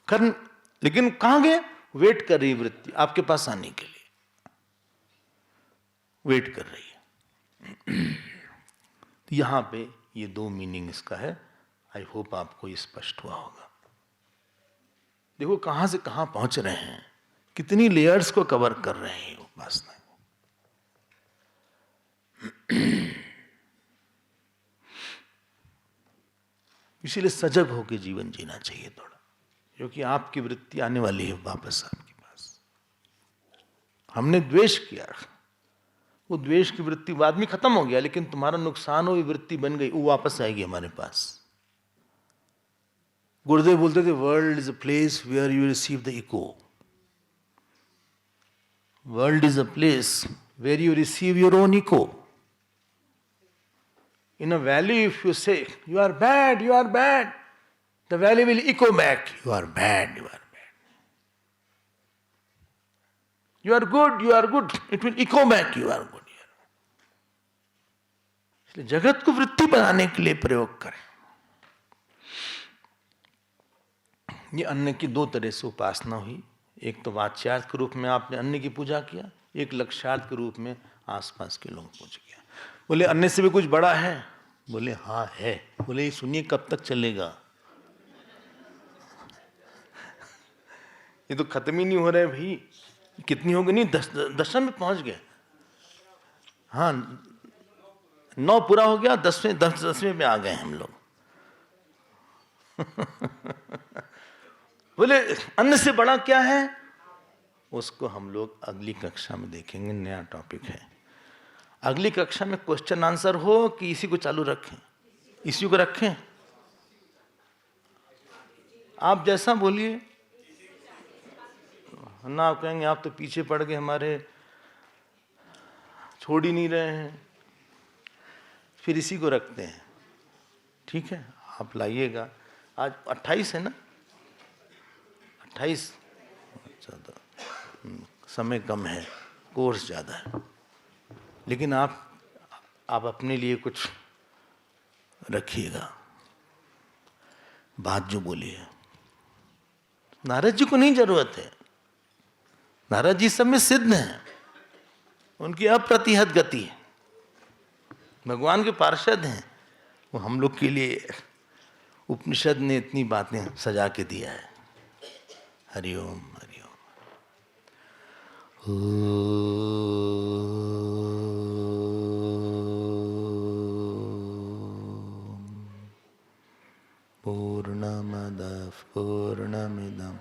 A: कर्म लेकिन कहां गए? वेट कर रही वृत्ति आपके पास आने के लिए, वेट कर रही है। तो यहां पे ये दो मीनिंग इसका है। आई होप आपको ये स्पष्ट हुआ होगा। देखो कहां से कहां पहुंच रहे हैं, कितनी लेयर्स को कवर कर रहे हैं उपासना। इसीलिए सजग होकर जीवन जीना चाहिए थोड़ा, क्योंकि आपकी वृत्ति आने वाली है वापस आपके पास। हमने द्वेष किया, वो द्वेष की वृत्ति बाद में खत्म हो गया, लेकिन तुम्हारा नुकसान हुई वृत्ति बन गई, वो वापस आएगी हमारे पास। गुरुदेव बोलते थे, world is a place where you receive the echo. World is a place where you receive your own echo. In a valley, if you say, you are bad, the valley will echo back, you are bad, you are bad. You are good, it will echo back, you are good. इसलिए जगत को वृत्ति बनाने के लिए प्रयोग करें। ये अन्न की दो तरह से उपासना हुई। एक तो वाच्यार्थ के रूप में आपने अन्न की पूजा किया, एक लक्ष्यार्थ के रूप में आसपास के लोग पूज किया। बोले अन्न से भी कुछ बड़ा है? बोले हाँ है। बोले ये सुनिए कब तक चलेगा? ये तो खत्म ही नहीं हो रहा है भाई। कितनी हो गई? नहीं, 10 में पहुंच गए। हाँ 9 पूरा हो गया, 10वें में आ गए हम लोग। बोले अन्न से बड़ा क्या है? उसको हम लोग अगली कक्षा में देखेंगे, नया टॉपिक है। अगली कक्षा में क्वेश्चन आंसर हो कि इसी को चालू रखें? इसी को रखें, आप जैसा बोलिए ना। आप कहेंगे आप तो पीछे पड़ गए, हमारे छोड़ ही नहीं रहे हैं, फिर इसी को रखते हैं। ठीक है, आप लाइएगा। आज 28 है ना? 28। अच्छा तो समय कम है, कोर्स ज़्यादा है, लेकिन आप अपने लिए कुछ रखिएगा। बात जो बोली है, नारद जी को नहीं जरूरत है। नारद जी सब में सिद्ध हैं, उनकी अप्रतिहत गति है, भगवान के पार्षद हैं। वो हम लोग के लिए उपनिषद ने इतनी बातें सजा के दिया है। हरिओम हरिओम। पूर्णमदः पूर्णमिदं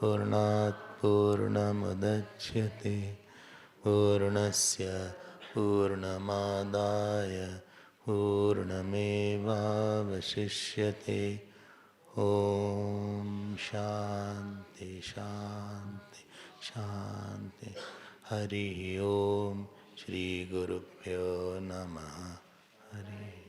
A: पूर्णात् पूर्णमुदच्यते पूर्णस्य पूर्णमादाय पूर्णमेवावशिष्यते। ओम शांति शांति शांति। हरि ओम। श्री गुरुभ्यो नमः। हरि